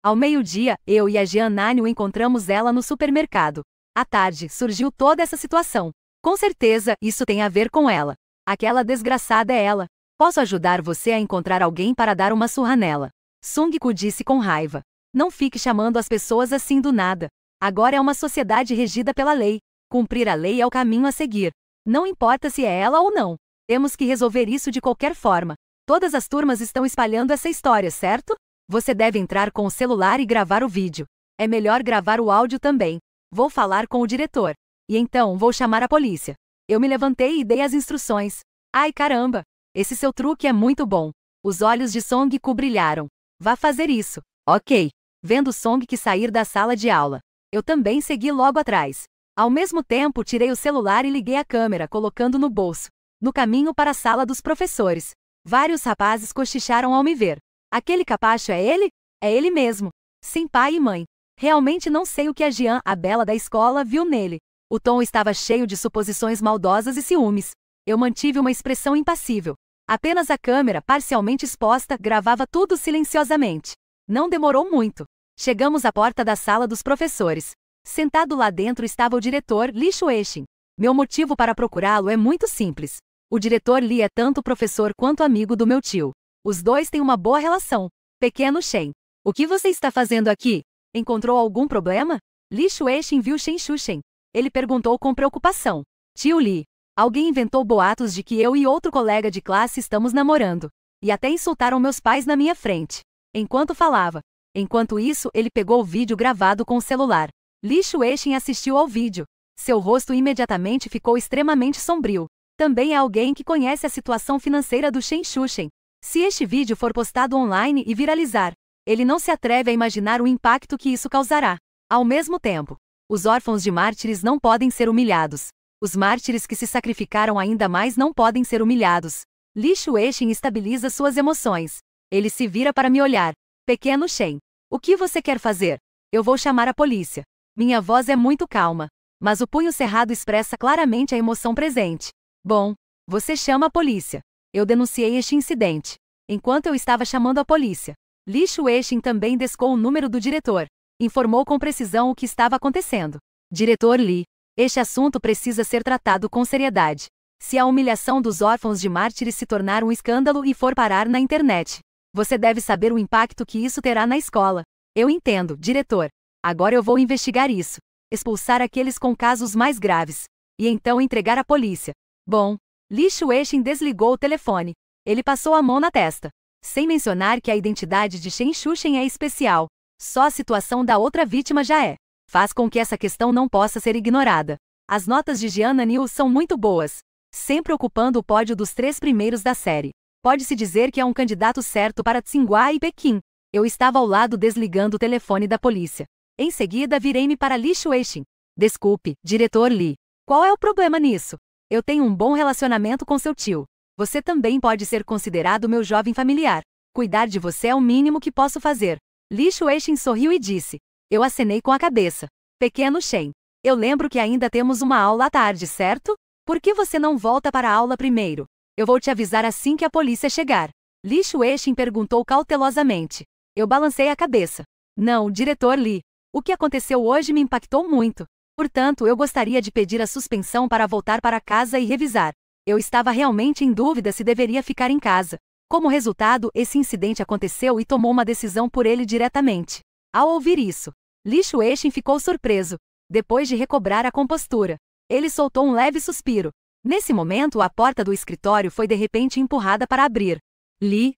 Ao meio-dia, eu e a Jean Nanyu encontramos ela no supermercado. À tarde, surgiu toda essa situação. Com certeza, isso tem a ver com ela. Aquela desgraçada é ela. Posso ajudar você a encontrar alguém para dar uma surra nela. Sung-ku disse com raiva. Não fique chamando as pessoas assim do nada. Agora é uma sociedade regida pela lei. Cumprir a lei é o caminho a seguir. Não importa se é ela ou não. Temos que resolver isso de qualquer forma. Todas as turmas estão espalhando essa história, certo? Você deve entrar com o celular e gravar o vídeo. É melhor gravar o áudio também. Vou falar com o diretor. E então vou chamar a polícia. Eu me levantei e dei as instruções. Ai caramba! Esse seu truque é muito bom. Os olhos de Song-ku brilharam. Vá fazer isso. Ok. Vendo Song-ku sair da sala de aula. Eu também segui logo atrás. Ao mesmo tempo, tirei o celular e liguei a câmera, colocando no bolso. No caminho para a sala dos professores. Vários rapazes cochicharam ao me ver. Aquele capacho é ele? É ele mesmo. Sim, pai e mãe. Realmente não sei o que a Jean, a bela da escola, viu nele. O tom estava cheio de suposições maldosas e ciúmes. Eu mantive uma expressão impassível. Apenas a câmera, parcialmente exposta, gravava tudo silenciosamente. Não demorou muito. Chegamos à porta da sala dos professores. Sentado lá dentro estava o diretor, Li Xuexin. Meu motivo para procurá-lo é muito simples. O diretor Li é tanto professor quanto amigo do meu tio. Os dois têm uma boa relação. Pequeno Shen. O que você está fazendo aqui? Encontrou algum problema? Li Xuexin viu Shen Xuxen. Ele perguntou com preocupação. Tio Li. Alguém inventou boatos de que eu e outro colega de classe estamos namorando. E até insultaram meus pais na minha frente. Enquanto falava. Enquanto isso, ele pegou o vídeo gravado com o celular. Li Xuexin assistiu ao vídeo. Seu rosto imediatamente ficou extremamente sombrio. Também é alguém que conhece a situação financeira do Shen Xuxen. Se este vídeo for postado online e viralizar, ele não se atreve a imaginar o impacto que isso causará. Ao mesmo tempo, os órfãos de mártires não podem ser humilhados. Os mártires que se sacrificaram ainda mais não podem ser humilhados. Li Xuexin estabiliza suas emoções. Ele se vira para me olhar. Pequeno Shen. O que você quer fazer? Eu vou chamar a polícia. Minha voz é muito calma. Mas o punho cerrado expressa claramente a emoção presente. Bom, você chama a polícia. Eu denunciei este incidente. Enquanto eu estava chamando a polícia, Li Xuexin também descou o número do diretor. Informou com precisão o que estava acontecendo. Diretor Li, este assunto precisa ser tratado com seriedade. Se a humilhação dos órfãos de mártires se tornar um escândalo e for parar na internet, você deve saber o impacto que isso terá na escola. Eu entendo, diretor. Agora eu vou investigar isso. Expulsar aqueles com casos mais graves. E então entregar à polícia. Bom, Li Xuexin desligou o telefone. Ele passou a mão na testa. Sem mencionar que a identidade de Shen Xuxen é especial. Só a situação da outra vítima já é. Faz com que essa questão não possa ser ignorada. As notas de Jean Nanyu são muito boas. Sempre ocupando o pódio dos 3 primeiros da série. Pode-se dizer que é um candidato certo para Tsinghua e Pequim. Eu estava ao lado desligando o telefone da polícia. Em seguida virei-me para Li Xuexin. Desculpe, diretor Li. Qual é o problema nisso? Eu tenho um bom relacionamento com seu tio. Você também pode ser considerado meu jovem familiar. Cuidar de você é o mínimo que posso fazer. Li Xuexin sorriu e disse. Eu acenei com a cabeça. Pequeno Shen. Eu lembro que ainda temos uma aula à tarde, certo? Por que você não volta para a aula primeiro? Eu vou te avisar assim que a polícia chegar. Li Xuexin perguntou cautelosamente. Eu balancei a cabeça. Não, diretor Li. O que aconteceu hoje me impactou muito. Portanto, eu gostaria de pedir a suspensão para voltar para casa e revisar. Eu estava realmente em dúvida se deveria ficar em casa. Como resultado, esse incidente aconteceu e tomou uma decisão por ele diretamente. Ao ouvir isso, Li Xuexin ficou surpreso. Depois de recobrar a compostura, ele soltou um leve suspiro. Nesse momento, a porta do escritório foi de repente empurrada para abrir. Li.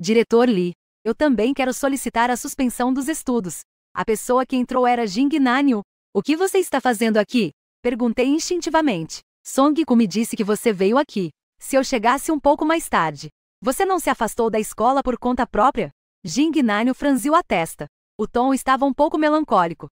Diretor Li. Eu também quero solicitar a suspensão dos estudos. A pessoa que entrou era Jing Nanyu. O que você está fazendo aqui? Perguntei instintivamente. Song-ku me disse que você veio aqui. Se eu chegasse um pouco mais tarde. Você não se afastou da escola por conta própria? Jing Nanyu franziu a testa. O tom estava um pouco melancólico.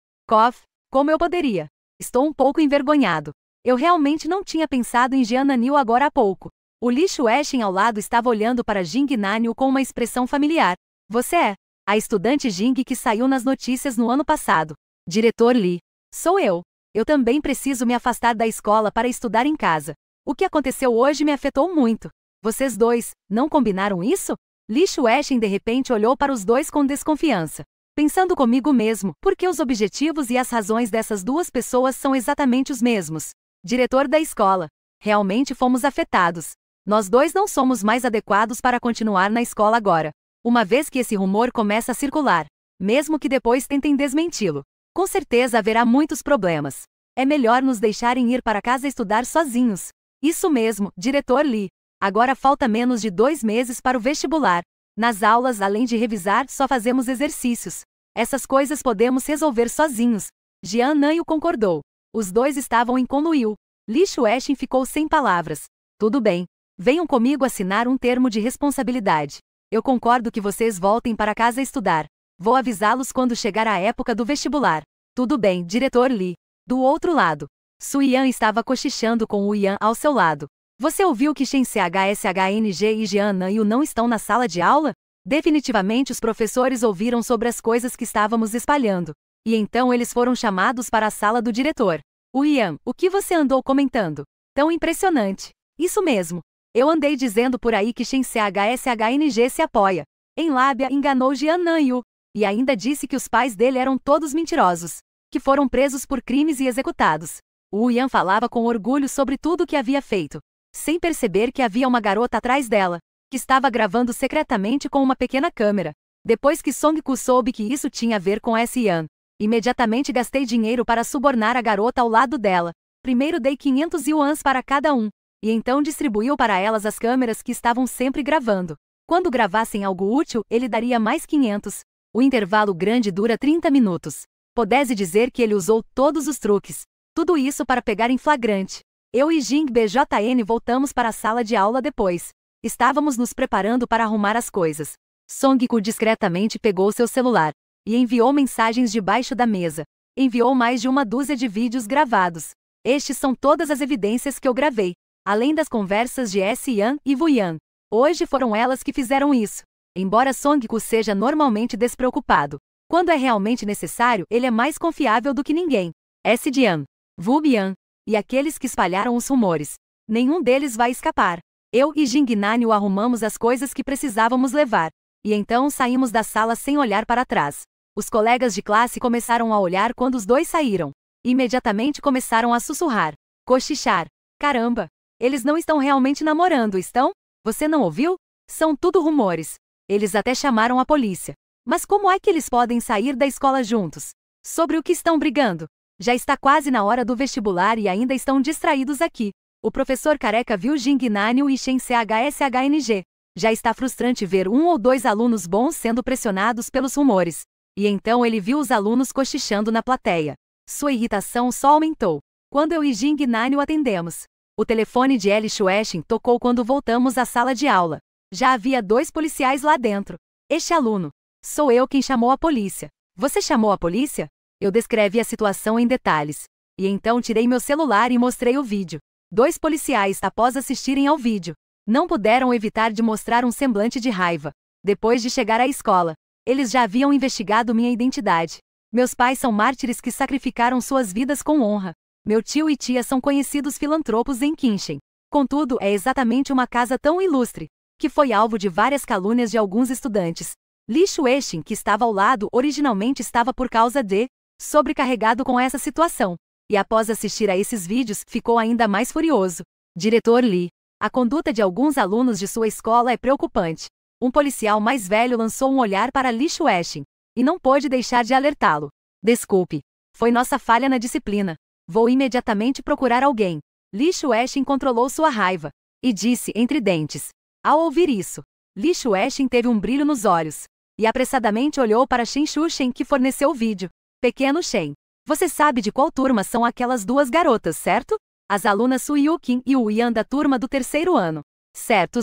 Como eu poderia? Estou um pouco envergonhado. Eu realmente não tinha pensado em Jean Nanyu agora há pouco. O Li Xuexin ao lado estava olhando para Jing Nanyu com uma expressão familiar. Você é? A estudante Jing que saiu nas notícias no ano passado. Diretor Lee. Sou eu. Eu também preciso me afastar da escola para estudar em casa. O que aconteceu hoje me afetou muito. Vocês dois, não combinaram isso? Li Shueishin de repente olhou para os dois com desconfiança. Pensando comigo mesmo, porque os objetivos e as razões dessas duas pessoas são exatamente os mesmos. Diretor da escola. Realmente fomos afetados. Nós dois não somos mais adequados para continuar na escola agora. Uma vez que esse rumor começa a circular, mesmo que depois tentem desmenti-lo, com certeza haverá muitos problemas. É melhor nos deixarem ir para casa estudar sozinhos. Isso mesmo, diretor Lee. Agora falta menos de 2 meses para o vestibular. Nas aulas, além de revisar, só fazemos exercícios. Essas coisas podemos resolver sozinhos. Jian Nanyu concordou. Os dois estavam em conluio. Li Shueishin ficou sem palavras. Tudo bem. Venham comigo assinar um termo de responsabilidade. Eu concordo que vocês voltem para casa estudar. Vou avisá-los quando chegar a época do vestibular. Tudo bem, diretor Lee. Do outro lado, Su Yan estava cochichando com o Yan ao seu lado. Você ouviu que Shen CHSHNG e Jian Nanyu não estão na sala de aula? Definitivamente os professores ouviram sobre as coisas que estávamos espalhando. E então eles foram chamados para a sala do diretor. O Yan, o que você andou comentando? Tão impressionante. Isso mesmo. Eu andei dizendo por aí que Shen CHSHNG se apoia. Em lábia enganou Jian Nanyu. E ainda disse que os pais dele eram todos mentirosos. Que foram presos por crimes e executados. O Yan falava com orgulho sobre tudo o que havia feito, sem perceber que havia uma garota atrás dela, que estava gravando secretamente com uma pequena câmera. Depois que Song-ku soube que isso tinha a ver com esse Yan, imediatamente gastei dinheiro para subornar a garota ao lado dela. Primeiro dei 500 yuans para cada um, e então distribuiu para elas as câmeras que estavam sempre gravando. Quando gravassem algo útil, ele daria mais 500. O intervalo grande dura 30 minutos. Pudesse dizer que ele usou todos os truques. Tudo isso para pegar em flagrante. Eu e Jing BJN voltamos para a sala de aula depois. Estávamos nos preparando para arrumar as coisas. Song-ku discretamente pegou seu celular e enviou mensagens debaixo da mesa. Enviou mais de 1 dúzia de vídeos gravados. Estes são todas as evidências que eu gravei, além das conversas de S-Yan e Vu-Yan. Hoje foram elas que fizeram isso. Embora Song-ku seja normalmente despreocupado, quando é realmente necessário, ele é mais confiável do que ninguém. S-Yan, Vu-Yan e aqueles que espalharam os rumores. Nenhum deles vai escapar. Eu e Jing Nanyu arrumamos as coisas que precisávamos levar. E então saímos da sala sem olhar para trás. Os colegas de classe começaram a olhar quando os dois saíram. Imediatamente começaram a sussurrar. Cochichar. Caramba! Eles não estão realmente namorando, estão? Você não ouviu? São tudo rumores. Eles até chamaram a polícia. Mas como é que eles podem sair da escola juntos? Sobre o que estão brigando? Já está quase na hora do vestibular e ainda estão distraídos aqui. O professor careca viu Jing Nanyu e Shen CHSHNG. Já está frustrante ver 1 ou 2 alunos bons sendo pressionados pelos rumores. E então ele viu os alunos cochichando na plateia. Sua irritação só aumentou. Quando eu e Jing Nanyu atendemos. O telefone de Li Shueishin tocou quando voltamos à sala de aula. Já havia 2 policiais lá dentro. Este aluno. Sou eu quem chamou a polícia. Você chamou a polícia? Eu descrevi a situação em detalhes. E então tirei meu celular e mostrei o vídeo. 2 policiais, após assistirem ao vídeo, não puderam evitar de mostrar um semblante de raiva. Depois de chegar à escola, eles já haviam investigado minha identidade. Meus pais são mártires que sacrificaram suas vidas com honra. Meu tio e tia são conhecidos filantropos em Kinshen. Contudo, é exatamente uma casa tão ilustre, que foi alvo de várias calúnias de alguns estudantes. Li Shueishin, que estava ao lado, originalmente estava por causa de sobrecarregado com essa situação. E após assistir a esses vídeos, ficou ainda mais furioso. Diretor Lee. A conduta de alguns alunos de sua escola é preocupante. Um policial mais velho lançou um olhar para Li Shueishin, e não pôde deixar de alertá-lo. Desculpe. Foi nossa falha na disciplina. Vou imediatamente procurar alguém. Li Shueishin controlou sua raiva, e disse entre dentes. Ao ouvir isso, Li Shueishin teve um brilho nos olhos, e apressadamente olhou para Shen Shushen que forneceu o vídeo. Pequeno Shen. Você sabe de qual turma são aquelas 2 garotas, certo? As alunas Su Yukin e Wu Yan da turma do 3º ano. Certo.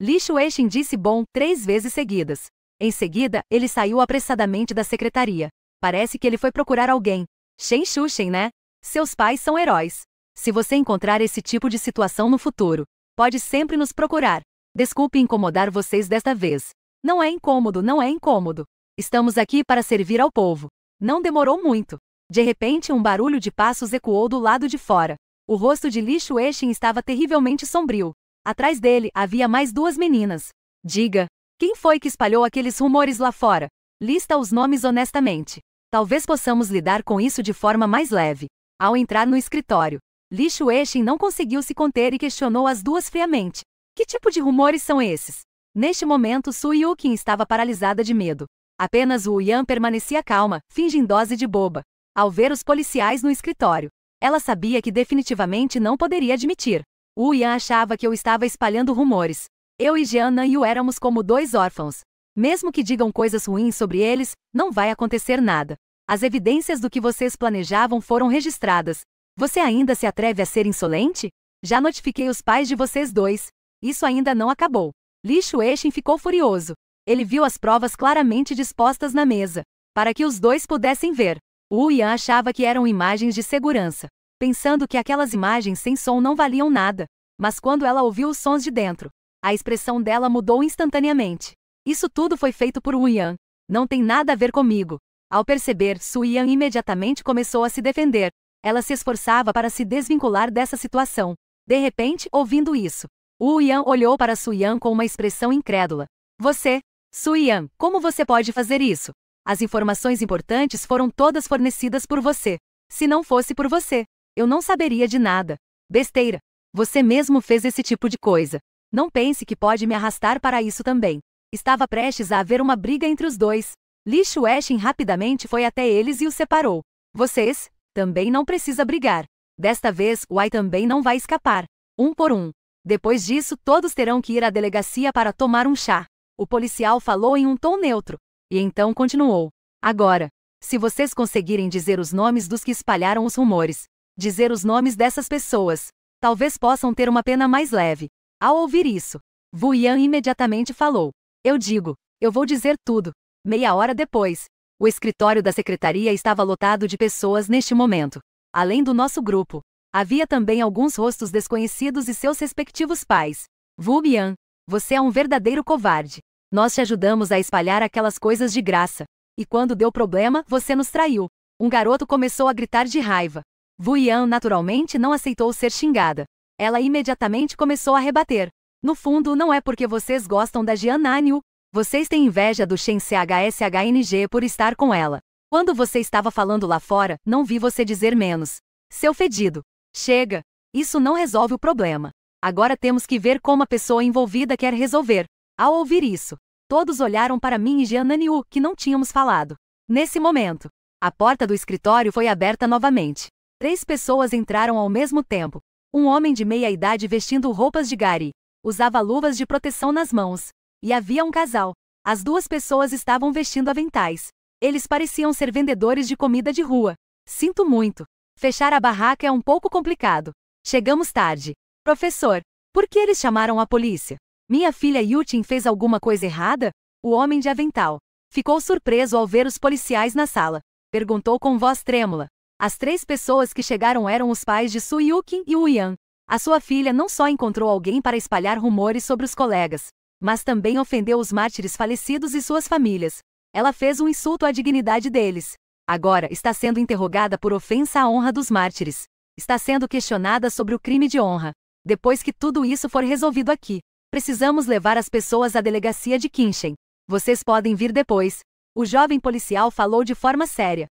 Li Shueishin disse bom 3 vezes seguidas. Em seguida, ele saiu apressadamente da secretaria. Parece que ele foi procurar alguém. Shen Shushen, né? Seus pais são heróis. Se você encontrar esse tipo de situação no futuro, pode sempre nos procurar. Desculpe incomodar vocês desta vez. Não é incômodo, não é incômodo. Estamos aqui para servir ao povo. Não demorou muito. De repente, um barulho de passos ecoou do lado de fora. O rosto de Li Xuexin estava terrivelmente sombrio. Atrás dele, havia mais duas meninas. Diga, quem foi que espalhou aqueles rumores lá fora? Lista os nomes honestamente. Talvez possamos lidar com isso de forma mais leve. Ao entrar no escritório, Li Xuexin não conseguiu se conter e questionou as duas friamente. Que tipo de rumores são esses? Neste momento, Su Yuqin estava paralisada de medo. Apenas Wu Yan permanecia calma, fingindo dose de boba. Ao ver os policiais no escritório, ela sabia que definitivamente não poderia admitir. Wu Yan achava que eu estava espalhando rumores. Eu e Jian Nanyu éramos como dois órfãos. Mesmo que digam coisas ruins sobre eles, não vai acontecer nada. As evidências do que vocês planejavam foram registradas. Você ainda se atreve a ser insolente? Já notifiquei os pais de vocês dois. Isso ainda não acabou. Li Xuexin ficou furioso. Ele viu as provas claramente dispostas na mesa, para que os dois pudessem ver. Wu Yan achava que eram imagens de segurança, pensando que aquelas imagens sem som não valiam nada. Mas quando ela ouviu os sons de dentro, a expressão dela mudou instantaneamente. Isso tudo foi feito por Wu Yan. Não tem nada a ver comigo. Ao perceber, Su Yan imediatamente começou a se defender. Ela se esforçava para se desvincular dessa situação. De repente, ouvindo isso, Wu Yan olhou para Su Yan com uma expressão incrédula. Você, Su Yan, como você pode fazer isso? As informações importantes foram todas fornecidas por você. Se não fosse por você, eu não saberia de nada. Besteira. Você mesmo fez esse tipo de coisa. Não pense que pode me arrastar para isso também. Estava prestes a haver uma briga entre os dois. Li Xuexin rapidamente foi até eles e os separou. Vocês, também não precisa brigar. Desta vez, Wai também não vai escapar. Um por um. Depois disso, todos terão que ir à delegacia para tomar um chá. O policial falou em um tom neutro. E então continuou. Agora, se vocês conseguirem dizer os nomes dos que espalharam os rumores, dizer os nomes dessas pessoas, talvez possam ter uma pena mais leve. Ao ouvir isso, Wu Yan imediatamente falou. Eu digo, eu vou dizer tudo. Meia hora depois, o escritório da secretaria estava lotado de pessoas neste momento. Além do nosso grupo, havia também alguns rostos desconhecidos e seus respectivos pais. Wu Yan, você é um verdadeiro covarde. Nós te ajudamos a espalhar aquelas coisas de graça. E quando deu problema, você nos traiu. Um garoto começou a gritar de raiva. Wu Yan naturalmente não aceitou ser xingada. Ela imediatamente começou a rebater. No fundo, não é porque vocês gostam da Jian Nanyu. Vocês têm inveja do Shen CHSHNG por estar com ela. Quando você estava falando lá fora, não vi você dizer menos. Seu fedido. Chega. Isso não resolve o problema. Agora temos que ver como a pessoa envolvida quer resolver. Ao ouvir isso, todos olharam para mim e Jian Nanyu, que não tínhamos falado. Nesse momento, a porta do escritório foi aberta novamente. 3 pessoas entraram ao mesmo tempo. Um homem de meia idade vestindo roupas de gari. Usava luvas de proteção nas mãos. E havia um casal. As 2 pessoas estavam vestindo aventais. Eles pareciam ser vendedores de comida de rua. Sinto muito. Fechar a barraca é um pouco complicado. Chegamos tarde. Professor, por que eles chamaram a polícia? Minha filha Yutin fez alguma coisa errada? O homem de avental ficou surpreso ao ver os policiais na sala. Perguntou com voz trêmula. As 3 pessoas que chegaram eram os pais de Su Yuqin e Wu Yan. A sua filha não só encontrou alguém para espalhar rumores sobre os colegas, mas também ofendeu os mártires falecidos e suas famílias. Ela fez um insulto à dignidade deles. Agora está sendo interrogada por ofensa à honra dos mártires. Está sendo questionada sobre o crime de honra. Depois que tudo isso for resolvido aqui, precisamos levar as pessoas à delegacia de Qinshen. Vocês podem vir depois. O jovem policial falou de forma séria.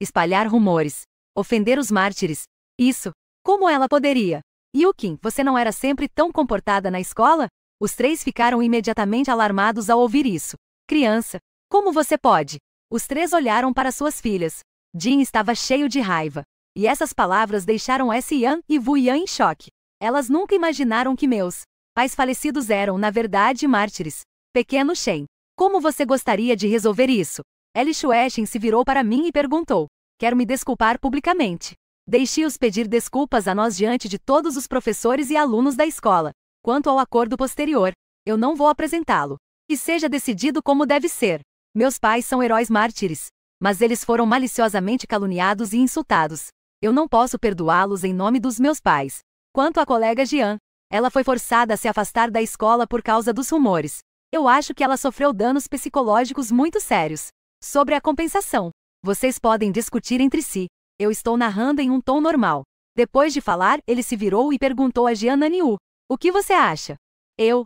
Espalhar rumores. Ofender os mártires. Isso. Como ela poderia? Yukin, você não era sempre tão comportada na escola? Os 3 ficaram imediatamente alarmados ao ouvir isso. Criança, como você pode? Os 3 olharam para suas filhas. Jin estava cheio de raiva. E essas palavras deixaram S-Yan e Wu Yan em choque. Elas nunca imaginaram que meus pais falecidos eram, na verdade, mártires. Pequeno Shen, como você gostaria de resolver isso? Li Xuexin se virou para mim e perguntou. Quero me desculpar publicamente. Deixe-os pedir desculpas a nós diante de todos os professores e alunos da escola. Quanto ao acordo posterior, eu não vou apresentá-lo. Que seja decidido como deve ser. Meus pais são heróis mártires. Mas eles foram maliciosamente caluniados e insultados. Eu não posso perdoá-los em nome dos meus pais. Quanto à colega Jian, ela foi forçada a se afastar da escola por causa dos rumores. Eu acho que ela sofreu danos psicológicos muito sérios. Sobre a compensação, vocês podem discutir entre si. Eu estou narrando em um tom normal. Depois de falar, ele se virou e perguntou a Jian Naniu: o que você acha? Eu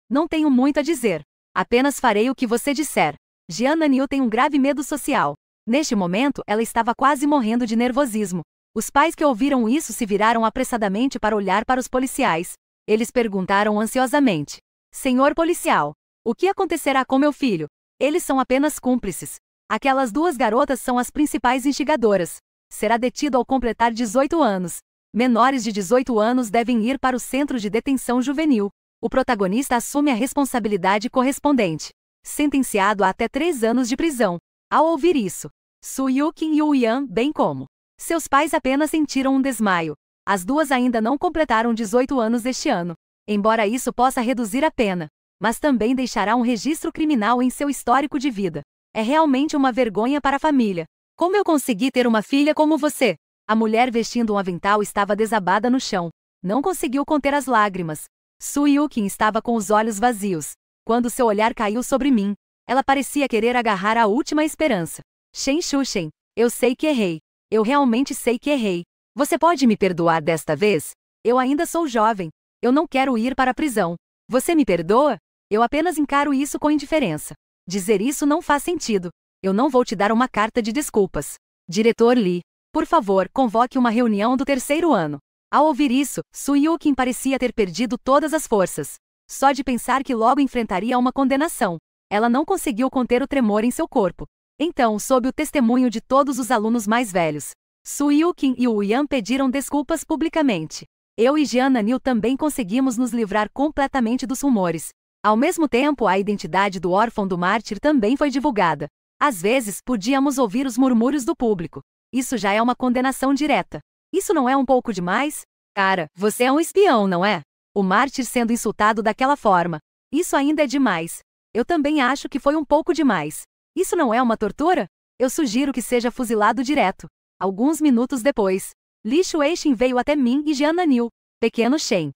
não tenho muito a dizer. Apenas farei o que você disser. Jian Naniu tem um grave medo social. Neste momento, ela estava quase morrendo de nervosismo. Os pais que ouviram isso se viraram apressadamente para olhar para os policiais. Eles perguntaram ansiosamente: Senhor policial, o que acontecerá com meu filho? Eles são apenas cúmplices. Aquelas duas garotas são as principais instigadoras. Será detido ao completar 18 anos. Menores de 18 anos devem ir para o centro de detenção juvenil. O protagonista assume a responsabilidade correspondente. Sentenciado a até 3 anos de prisão. Ao ouvir isso, Su Yuqin e Wu Yan, bem como seus pais, apenas sentiram um desmaio. As duas ainda não completaram 18 anos este ano. Embora isso possa reduzir a pena, mas também deixará um registro criminal em seu histórico de vida. É realmente uma vergonha para a família. Como eu consegui ter uma filha como você? A mulher vestindo um avental estava desabada no chão. Não conseguiu conter as lágrimas. Su Yuqin estava com os olhos vazios. Quando seu olhar caiu sobre mim, ela parecia querer agarrar a última esperança. Shen Shushen, eu sei que errei. Eu realmente sei que errei. Você pode me perdoar desta vez? Eu ainda sou jovem. Eu não quero ir para a prisão. Você me perdoa? Eu apenas encaro isso com indiferença. Dizer isso não faz sentido. Eu não vou te dar uma carta de desculpas. Diretor Lee, por favor, convoque uma reunião do 3º ano. Ao ouvir isso, Su Yuqin parecia ter perdido todas as forças. Só de pensar que logo enfrentaria uma condenação, ela não conseguiu conter o tremor em seu corpo. Então, sob o testemunho de todos os alunos mais velhos, Su Yuqin e Wu Yan pediram desculpas publicamente. Eu e Jian Naniu também conseguimos nos livrar completamente dos rumores. Ao mesmo tempo, a identidade do órfão do mártir também foi divulgada. Às vezes, podíamos ouvir os murmúrios do público. Isso já é uma condenação direta. Isso não é um pouco demais? Cara, você é um espião, não é? O mártir sendo insultado daquela forma. Isso ainda é demais. Eu também acho que foi um pouco demais. Isso não é uma tortura? Eu sugiro que seja fuzilado direto. Alguns minutos depois, Li Xueixin veio até mim e Jian Naniu. Pequeno Shen.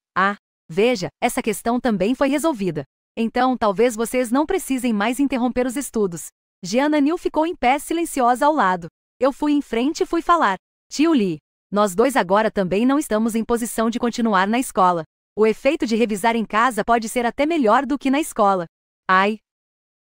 Veja, essa questão também foi resolvida. Então talvez vocês não precisem mais interromper os estudos. Jian Naniu ficou em pé silenciosa ao lado. Eu fui em frente e fui falar. Tio Li, nós dois agora também não estamos em posição de continuar na escola. O efeito de revisar em casa pode ser até melhor do que na escola.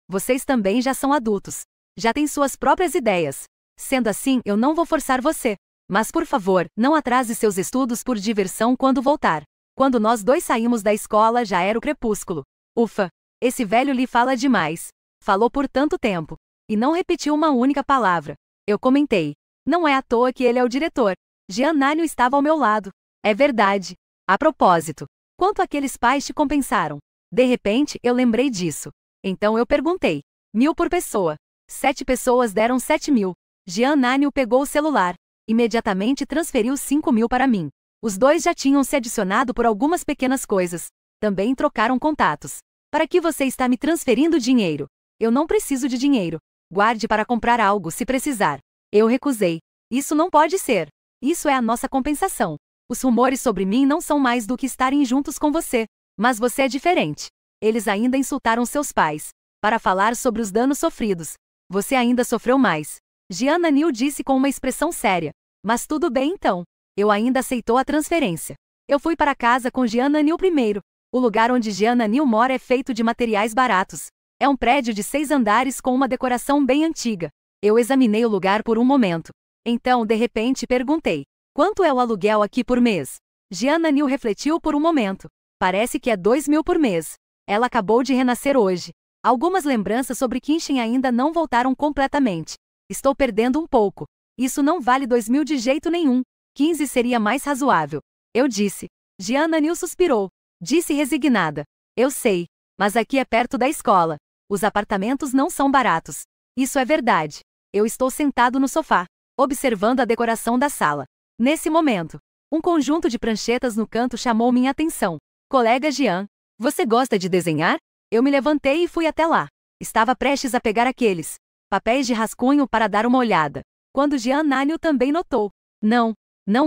Vocês também já são adultos. Já têm suas próprias ideias. Sendo assim, eu não vou forçar você. Mas por favor, não atrase seus estudos por diversão quando voltar. Quando nós dois saímos da escola já era o crepúsculo. Ufa! Esse velho lhe fala demais. Falou por tanto tempo. E não repetiu uma única palavra. Eu comentei. Não é à toa que ele é o diretor. Jian Naniu estava ao meu lado. É verdade. A propósito, quanto aqueles pais te compensaram? De repente, eu lembrei disso. Então eu perguntei. 1.000 por pessoa. 7 pessoas deram 7.000. Jian Naniu pegou o celular. Imediatamente transferiu 5.000 para mim. Os dois já tinham se adicionado por algumas pequenas coisas. Também trocaram contatos. Para que você está me transferindo dinheiro? Eu não preciso de dinheiro. Guarde para comprar algo se precisar. Eu recusei. Isso não pode ser. Isso é a nossa compensação. Os rumores sobre mim não são mais do que estarem juntos com você. Mas você é diferente. Eles ainda insultaram seus pais. Para falar sobre os danos sofridos. Você ainda sofreu mais. Jian Naniu disse com uma expressão séria. Mas tudo bem então. Eu ainda aceitou a transferência. Eu fui para casa com Jian Naniu primeiro. O lugar onde Jian Naniu mora é feito de materiais baratos. É um prédio de 6 andares com uma decoração bem antiga. Eu examinei o lugar por um momento. Então, de repente, perguntei. Quanto é o aluguel aqui por mês? Jian Naniu refletiu por um momento. Parece que é 2.000 por mês. Ela acabou de renascer hoje. Algumas lembranças sobre Kenshin ainda não voltaram completamente. Estou perdendo um pouco. Isso não vale 2.000 de jeito nenhum. 15 seria mais razoável. Eu disse. Jian Naniu suspirou. Disse resignada. Eu sei. Mas aqui é perto da escola. Os apartamentos não são baratos. Isso é verdade. Eu estou sentado no sofá, observando a decoração da sala. Nesse momento, um conjunto de pranchetas no canto chamou minha atenção. Colega Jian, você gosta de desenhar? Eu me levantei e fui até lá. Estava prestes a pegar aqueles papéis de rascunho para dar uma olhada. Quando Jian Naniu também notou. Não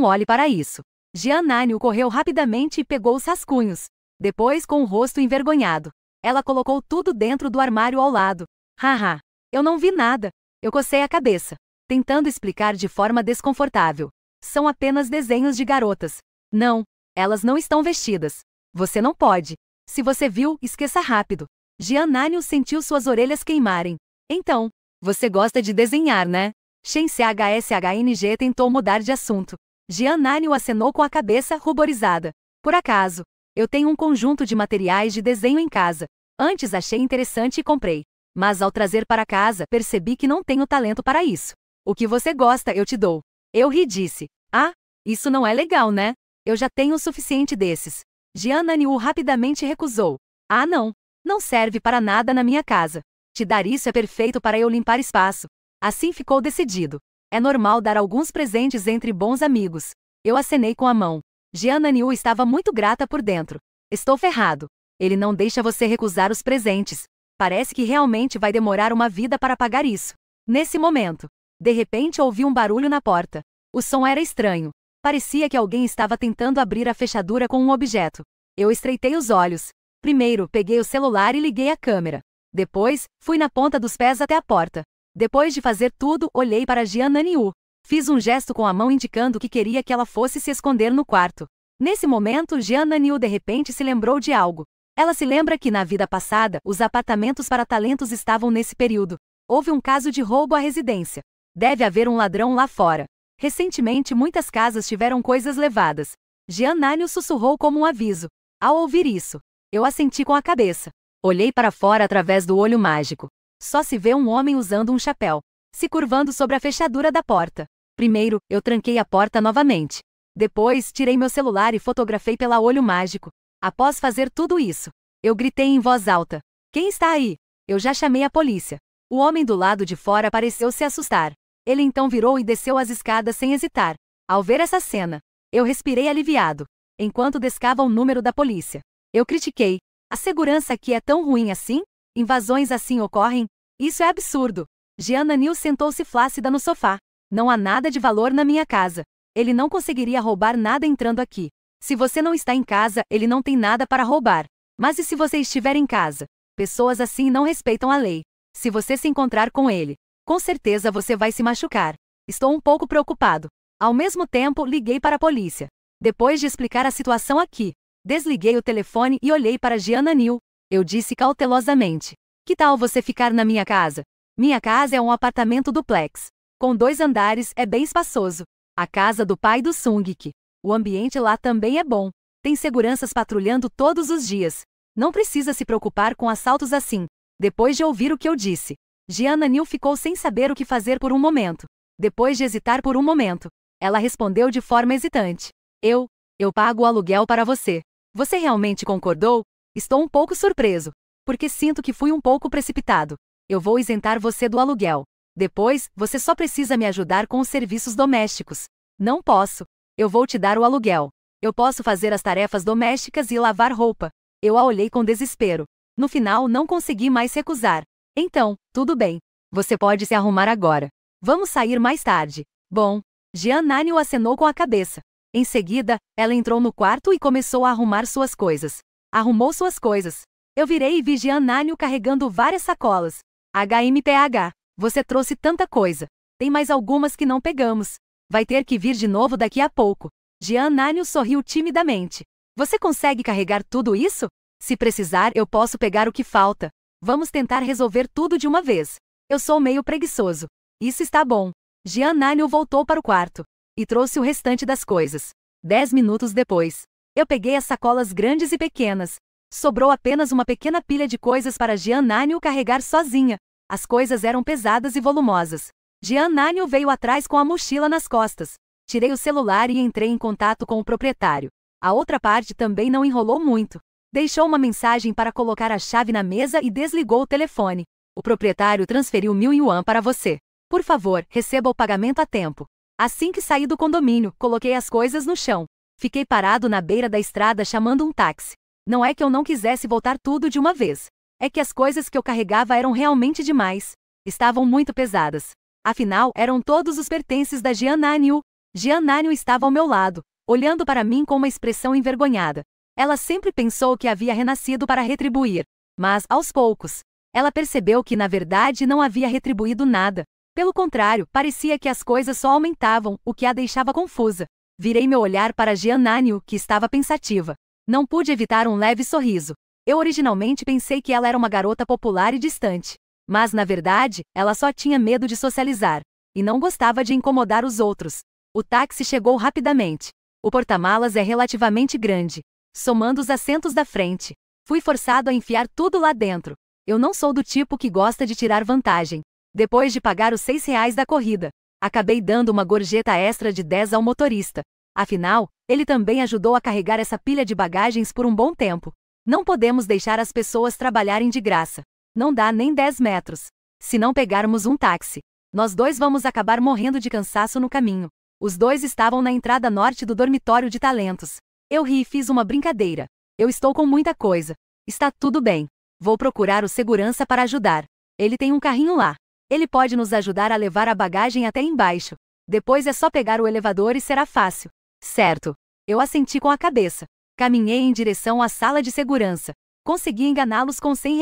olhe para isso. Jian Naniu correu rapidamente e pegou os rascunhos. Depois, com o rosto envergonhado. Ela colocou tudo dentro do armário ao lado. Haha. Eu não vi nada. Eu cocei a cabeça, tentando explicar de forma desconfortável. São apenas desenhos de garotas. Não, elas não estão vestidas. Você não pode. Se você viu, esqueça rápido. Jian-Nanyu sentiu suas orelhas queimarem. Então, você gosta de desenhar, né? Shen CHSHNG tentou mudar de assunto. Jian-Nanyu acenou com a cabeça, ruborizada. Por acaso, eu tenho um conjunto de materiais de desenho em casa. Antes achei interessante e comprei. Mas ao trazer para casa, percebi que não tenho talento para isso. O que você gosta, eu te dou. Eu ri e disse. Ah, isso não é legal, né? Eu já tenho o suficiente desses. Jian-Nanyu rapidamente recusou. Ah, não. Não serve para nada na minha casa. Te dar isso é perfeito para eu limpar espaço. Assim ficou decidido. É normal dar alguns presentes entre bons amigos. Eu acenei com a mão. Jian-Nanyu estava muito grata por dentro. Estou ferrado. Ele não deixa você recusar os presentes. Parece que realmente vai demorar uma vida para pagar isso. Nesse momento, de repente ouvi um barulho na porta. O som era estranho. Parecia que alguém estava tentando abrir a fechadura com um objeto. Eu estreitei os olhos. Primeiro, peguei o celular e liguei a câmera. Depois, fui na ponta dos pés até a porta. Depois de fazer tudo, olhei para Jian-Nanyu. Fiz um gesto com a mão indicando que queria que ela fosse se esconder no quarto. Nesse momento, Jian-Nanyu de repente se lembrou de algo. Ela se lembra que na vida passada, os apartamentos para talentos estavam nesse período. Houve um caso de roubo à residência. Deve haver um ladrão lá fora. Recentemente muitas casas tiveram coisas levadas. Jian-Nanyu sussurrou como um aviso. Ao ouvir isso, eu assenti com a cabeça. Olhei para fora através do olho mágico. Só se vê um homem usando um chapéu, se curvando sobre a fechadura da porta. Primeiro, eu tranquei a porta novamente. Depois, tirei meu celular e fotografei pela olho mágico. Após fazer tudo isso, eu gritei em voz alta. Quem está aí? Eu já chamei a polícia. O homem do lado de fora pareceu se assustar. Ele então virou e desceu as escadas sem hesitar. Ao ver essa cena, eu respirei aliviado, enquanto descava o número da polícia. Eu critiquei. A segurança aqui é tão ruim assim? Invasões assim ocorrem? Isso é absurdo. Jian-Nanyu sentou-se flácida no sofá. Não há nada de valor na minha casa. Ele não conseguiria roubar nada entrando aqui. Se você não está em casa, ele não tem nada para roubar. Mas e se você estiver em casa? Pessoas assim não respeitam a lei. Se você se encontrar com ele, com certeza você vai se machucar. Estou um pouco preocupado. Ao mesmo tempo, liguei para a polícia. Depois de explicar a situação aqui, desliguei o telefone e olhei para Jian-Nanyu. Eu disse cautelosamente. Que tal você ficar na minha casa? Minha casa é um apartamento duplex. Com 2 andares, é bem espaçoso. A casa do pai do Sung-ki. O ambiente lá também é bom. Tem seguranças patrulhando todos os dias. Não precisa se preocupar com assaltos assim. Depois de ouvir o que eu disse, Jian-Nanyu ficou sem saber o que fazer por um momento. Depois de hesitar por um momento, ela respondeu de forma hesitante. Eu pago o aluguel para você. Você realmente concordou? Estou um pouco surpreso, porque sinto que fui um pouco precipitado. Eu vou isentar você do aluguel. Depois, você só precisa me ajudar com os serviços domésticos. Não posso. Eu vou te dar o aluguel. Eu posso fazer as tarefas domésticas e lavar roupa. Eu a olhei com desespero. No final, não consegui mais recusar. Então, tudo bem. Você pode se arrumar agora. Vamos sair mais tarde. Bom. Jian-Nanyu acenou com a cabeça. Em seguida, ela entrou no quarto e começou a arrumar suas coisas. Arrumou suas coisas. Eu virei e vi Jian-Nanyu carregando várias sacolas. HMPH. Você trouxe tanta coisa. Tem mais algumas que não pegamos. Vai ter que vir de novo daqui a pouco. Jian-Nanyu sorriu timidamente. Você consegue carregar tudo isso? Se precisar, eu posso pegar o que falta. Vamos tentar resolver tudo de uma vez. Eu sou meio preguiçoso. Isso está bom. Jian-Nanyu voltou para o quarto e trouxe o restante das coisas. 10 minutos depois, eu peguei as sacolas grandes e pequenas. Sobrou apenas uma pequena pilha de coisas para Jian-Nanyu carregar sozinha. As coisas eram pesadas e volumosas. Jian-Nanyu veio atrás com a mochila nas costas. Tirei o celular e entrei em contato com o proprietário. A outra parte também não enrolou muito. Deixou uma mensagem para colocar a chave na mesa e desligou o telefone. O proprietário transferiu 1.000 yuan para você. Por favor, receba o pagamento a tempo. Assim que saí do condomínio, coloquei as coisas no chão. Fiquei parado na beira da estrada chamando um táxi. Não é que eu não quisesse voltar tudo de uma vez. É que as coisas que eu carregava eram realmente demais. Estavam muito pesadas. Afinal, eram todos os pertences da Jian-Nanyu. Jian-Nanyu estava ao meu lado, olhando para mim com uma expressão envergonhada. Ela sempre pensou que havia renascido para retribuir. Mas, aos poucos, ela percebeu que na verdade não havia retribuído nada. Pelo contrário, parecia que as coisas só aumentavam, o que a deixava confusa. Virei meu olhar para Jean Nanyu, que estava pensativa. Não pude evitar um leve sorriso. Eu originalmente pensei que ela era uma garota popular e distante. Mas, na verdade, ela só tinha medo de socializar. E não gostava de incomodar os outros. O táxi chegou rapidamente. O porta-malas é relativamente grande. Somando os assentos da frente, fui forçado a enfiar tudo lá dentro. Eu não sou do tipo que gosta de tirar vantagem. Depois de pagar os R$ 6 da corrida, acabei dando uma gorjeta extra de 10 ao motorista. Afinal, ele também ajudou a carregar essa pilha de bagagens por um bom tempo. Não podemos deixar as pessoas trabalharem de graça. Não dá nem 10 metros. Se não pegarmos um táxi, nós dois vamos acabar morrendo de cansaço no caminho. Os dois estavam na entrada norte do dormitório de talentos. Eu ri e fiz uma brincadeira. Eu estou com muita coisa. Está tudo bem. Vou procurar o segurança para ajudar. Ele tem um carrinho lá. Ele pode nos ajudar a levar a bagagem até embaixo. Depois é só pegar o elevador e será fácil. Certo. Eu assenti com a cabeça. Caminhei em direção à sala de segurança. Consegui enganá-los com R$ 100.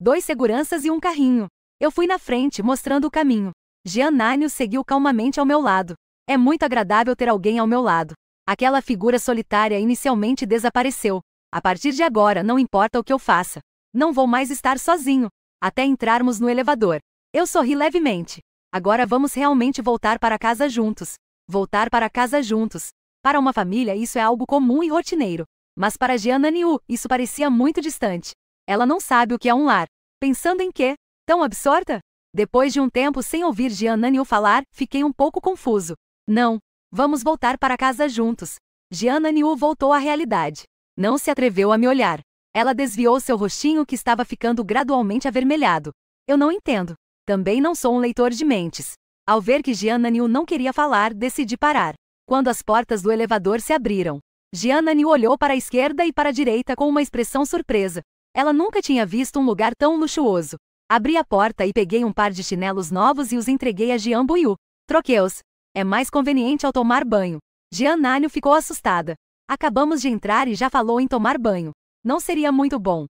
2 seguranças e um carrinho. Eu fui na frente, mostrando o caminho. Jean Nanyu seguiu calmamente ao meu lado. É muito agradável ter alguém ao meu lado. Aquela figura solitária inicialmente desapareceu. A partir de agora, não importa o que eu faça. Não vou mais estar sozinho. Até entrarmos no elevador. Eu sorri levemente. Agora vamos realmente voltar para casa juntos. Voltar para casa juntos. Para uma família isso é algo comum e rotineiro. Mas para Jean Nanyu, isso parecia muito distante. Ela não sabe o que é um lar. Pensando em quê? Tão absorta? Depois de um tempo sem ouvir Jean Nanyu falar, fiquei um pouco confuso. Não. Vamos voltar para casa juntos. Jean Nanyu voltou à realidade. Não se atreveu a me olhar. Ela desviou seu rostinho que estava ficando gradualmente avermelhado. Eu não entendo. Também não sou um leitor de mentes. Ao ver que Jean Nanyu não queria falar, decidi parar. Quando as portas do elevador se abriram, Jean Nanyu olhou para a esquerda e para a direita com uma expressão surpresa. Ela nunca tinha visto um lugar tão luxuoso. Abri a porta e peguei um par de chinelos novos e os entreguei a Jean Buiu. Troquei-os. É mais conveniente ao tomar banho. Jean Nanyu ficou assustada. Acabamos de entrar e já falou em tomar banho. Não seria muito bom.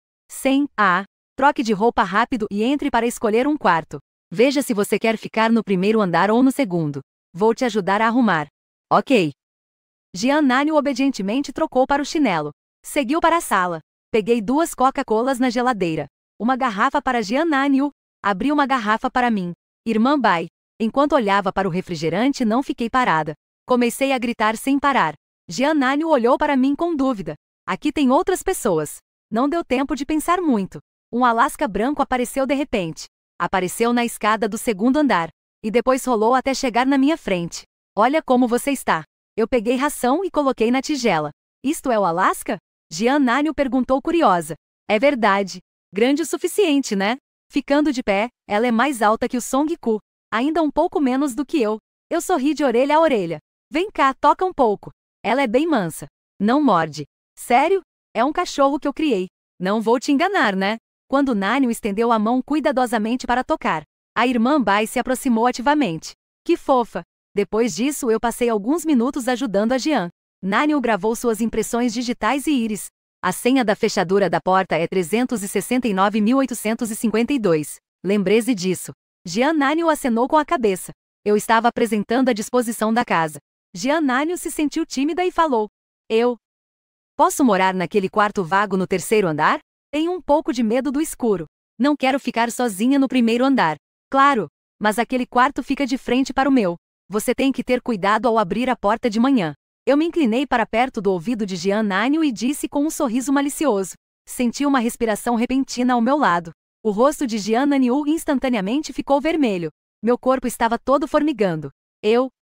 Troque de roupa rápido e entre para escolher um quarto. Veja se você quer ficar no primeiro andar ou no segundo. Vou te ajudar a arrumar. Ok. Jean Nanyu obedientemente trocou para o chinelo. Seguiu para a sala. Peguei 2 Coca-Colas na geladeira. Uma garrafa para Jean Nanyu. Abri uma garrafa para mim. Irmã Bai. Enquanto olhava para o refrigerante não fiquei parada. Comecei a gritar sem parar. Jean Nanyu olhou para mim com dúvida. Aqui tem outras pessoas. Não deu tempo de pensar muito. Um Alasca branco apareceu de repente. Apareceu na escada do segundo andar. E depois rolou até chegar na minha frente. Olha como você está. Eu peguei ração e coloquei na tigela. Isto é o Alasca? Jean Nanyu perguntou curiosa. É verdade. Grande o suficiente, né? Ficando de pé, ela é mais alta que o Song Ku. Ainda um pouco menos do que eu. Eu sorri de orelha a orelha. Vem cá, toca um pouco. Ela é bem mansa. Não morde. Sério? É um cachorro que eu criei. Não vou te enganar, né? Quando Nanyu estendeu a mão cuidadosamente para tocar, a irmã Bai se aproximou ativamente. Que fofa! Depois disso eu passei alguns minutos ajudando a Jean. Nanyu gravou suas impressões digitais e íris. A senha da fechadura da porta é 369.852. Lembre-se disso. Jean Nanyu acenou com a cabeça. Eu estava apresentando a disposição da casa. Jean Nanyu se sentiu tímida e falou. Eu posso morar naquele quarto vago no terceiro andar? Tenho um pouco de medo do escuro. Não quero ficar sozinha no primeiro andar. Claro, mas aquele quarto fica de frente para o meu. Você tem que ter cuidado ao abrir a porta de manhã. Eu me inclinei para perto do ouvido de Jean Nanyu e disse com um sorriso malicioso. Senti uma respiração repentina ao meu lado. O rosto de Jean Nanyu instantaneamente ficou vermelho. Meu corpo estava todo formigando.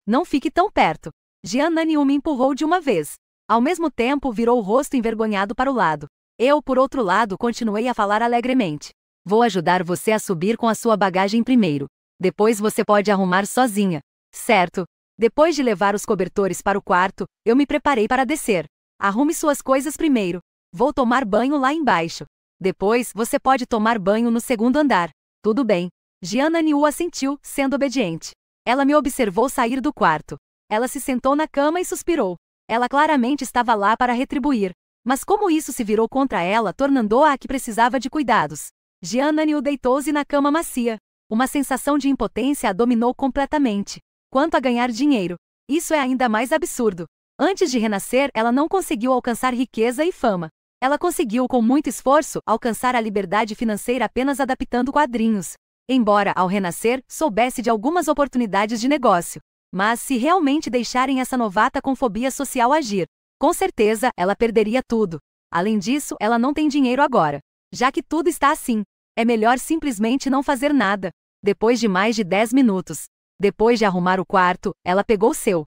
Não fique tão perto. Jean Nanyu me empurrou de uma vez. Ao mesmo tempo virou o rosto envergonhado para o lado. Eu, por outro lado, continuei a falar alegremente. Vou ajudar você a subir com a sua bagagem primeiro. Depois você pode arrumar sozinha. Certo. Depois de levar os cobertores para o quarto, eu me preparei para descer. Arrume suas coisas primeiro. Vou tomar banho lá embaixo. Depois, você pode tomar banho no segundo andar. Tudo bem. Jean Nanyu assentiu, sendo obediente. Ela me observou sair do quarto. Ela se sentou na cama e suspirou. Ela claramente estava lá para retribuir. Mas como isso se virou contra ela, tornando-a a que precisava de cuidados. Gianna New deitou-se na cama macia. Uma sensação de impotência a dominou completamente. Quanto a ganhar dinheiro, isso é ainda mais absurdo. Antes de renascer, ela não conseguiu alcançar riqueza e fama. Ela conseguiu, com muito esforço, alcançar a liberdade financeira apenas adaptando quadrinhos. Embora, ao renascer, soubesse de algumas oportunidades de negócio. Mas se realmente deixarem essa novata com fobia social agir, com certeza, ela perderia tudo. Além disso, ela não tem dinheiro agora. Já que tudo está assim, é melhor simplesmente não fazer nada. Depois de mais de 10 minutos. Depois de arrumar o quarto, ela pegou seu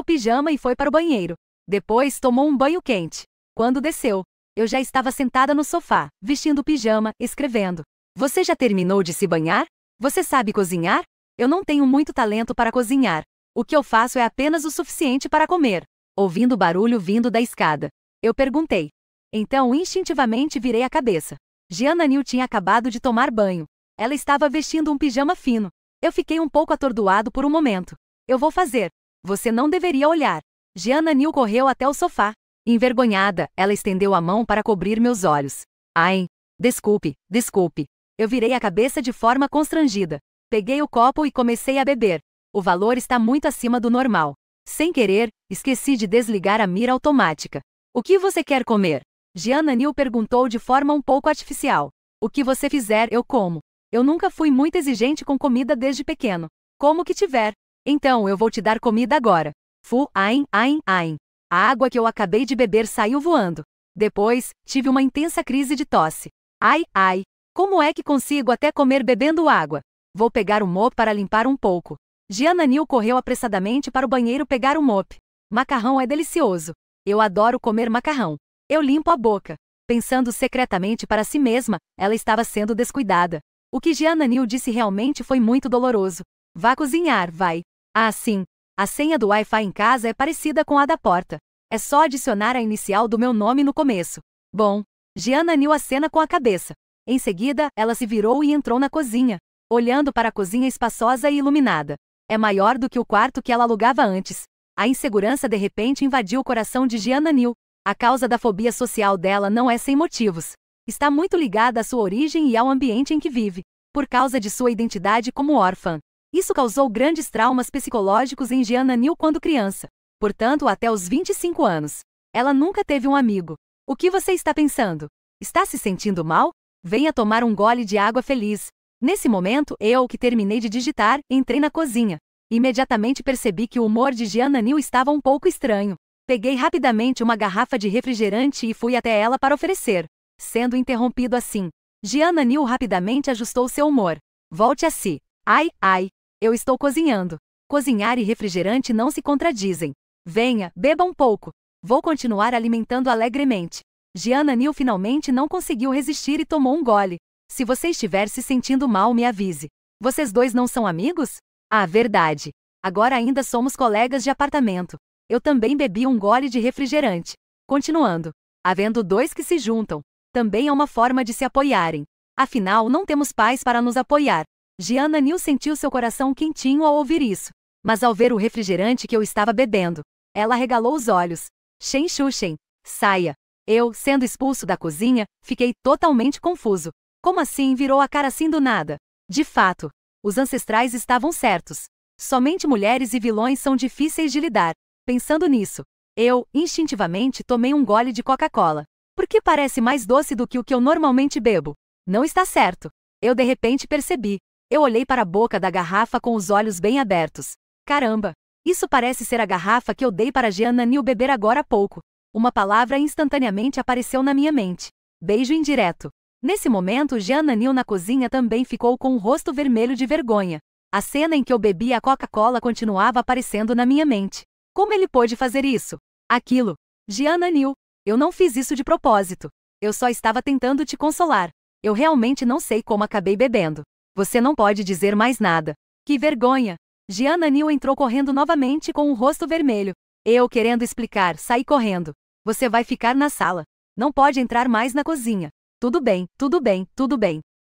pijama e foi para o banheiro. Depois tomou um banho quente. Quando desceu, eu já estava sentada no sofá, vestindo o pijama, escrevendo. Você já terminou de se banhar? Você sabe cozinhar? Eu não tenho muito talento para cozinhar. O que eu faço é apenas o suficiente para comer. Ouvindo barulho vindo da escada, eu perguntei. Então instintivamente virei a cabeça. Gianna New tinha acabado de tomar banho. Ela estava vestindo um pijama fino. Eu fiquei um pouco atordoado por um momento. Eu vou fazer. Você não deveria olhar. Gianna New correu até o sofá. Envergonhada, ela estendeu a mão para cobrir meus olhos. Ai, desculpe. Eu virei a cabeça de forma constrangida. Peguei o copo e comecei a beber. O valor está muito acima do normal. Sem querer, esqueci de desligar a mira automática. O que você quer comer? Gianna New perguntou de forma um pouco artificial. O que você fizer, eu como. Eu nunca fui muito exigente com comida desde pequeno. Como que tiver. Então eu vou te dar comida agora. Ain. A água que eu acabei de beber saiu voando. Depois, tive uma intensa crise de tosse. Ai. Como é que consigo até comer bebendo água? Vou pegar o mop para limpar um pouco. Gianna New correu apressadamente para o banheiro pegar o mop. Macarrão é delicioso. Eu adoro comer macarrão. Eu limpo a boca. Pensando secretamente para si mesma, ela estava sendo descuidada. O que Gianna New disse realmente foi muito doloroso. Vá cozinhar, vai. Ah, sim. A senha do Wi-Fi em casa é parecida com a da porta. É só adicionar a inicial do meu nome no começo. Bom, Gianna New acena com a cabeça. Em seguida, ela se virou e entrou na cozinha, olhando para a cozinha espaçosa e iluminada. É maior do que o quarto que ela alugava antes. A insegurança de repente invadiu o coração de Gianna New. A causa da fobia social dela não é sem motivos. Está muito ligada à sua origem e ao ambiente em que vive. Por causa de sua identidade como órfã. Isso causou grandes traumas psicológicos em Gianna New quando criança. Portanto, até os 25 anos. Ela nunca teve um amigo. O que você está pensando? Está se sentindo mal? Venha tomar um gole de água feliz. Nesse momento, eu, que terminei de digitar, entrei na cozinha. Imediatamente percebi que o humor de Gianna New estava um pouco estranho. Peguei rapidamente uma garrafa de refrigerante e fui até ela para oferecer. Sendo interrompido assim, Gianna New rapidamente ajustou seu humor. Volte a si. Ai. Eu estou cozinhando. Cozinhar e refrigerante não se contradizem. Venha, beba um pouco. Vou continuar alimentando alegremente. Gianna New finalmente não conseguiu resistir e tomou um gole. Se você estiver se sentindo mal, me avise. Vocês dois não são amigos? Ah, verdade. Agora ainda somos colegas de apartamento. Eu também bebi um gole de refrigerante. Continuando. Havendo dois que se juntam, também é uma forma de se apoiarem. Afinal, não temos pais para nos apoiar. Gianna New sentiu seu coração quentinho ao ouvir isso. Mas ao ver o refrigerante que eu estava bebendo, ela arregalou os olhos. Shen, saia. Eu, sendo expulso da cozinha, fiquei totalmente confuso. Como assim virou a cara assim do nada? De fato, os ancestrais estavam certos. Somente mulheres e vilões são difíceis de lidar. Pensando nisso, eu, instintivamente, tomei um gole de Coca-Cola. Porque parece mais doce do que o que eu normalmente bebo. Não está certo. Eu de repente percebi. Eu olhei para a boca da garrafa com os olhos bem abertos. Caramba! Isso parece ser a garrafa que eu dei para Gianna New beber agora há pouco. Uma palavra instantaneamente apareceu na minha mente. Beijo indireto. Nesse momento, Gianna New na cozinha também ficou com o rosto vermelho de vergonha. A cena em que eu bebia a Coca-Cola continuava aparecendo na minha mente. Como ele pôde fazer isso? Aquilo. Gianna New, eu não fiz isso de propósito. Eu só estava tentando te consolar. Eu realmente não sei como acabei bebendo. Você não pode dizer mais nada. Que vergonha! Gianna New entrou correndo novamente com o rosto vermelho. Eu, querendo explicar, saí correndo. Você vai ficar na sala. Não pode entrar mais na cozinha. Tudo bem.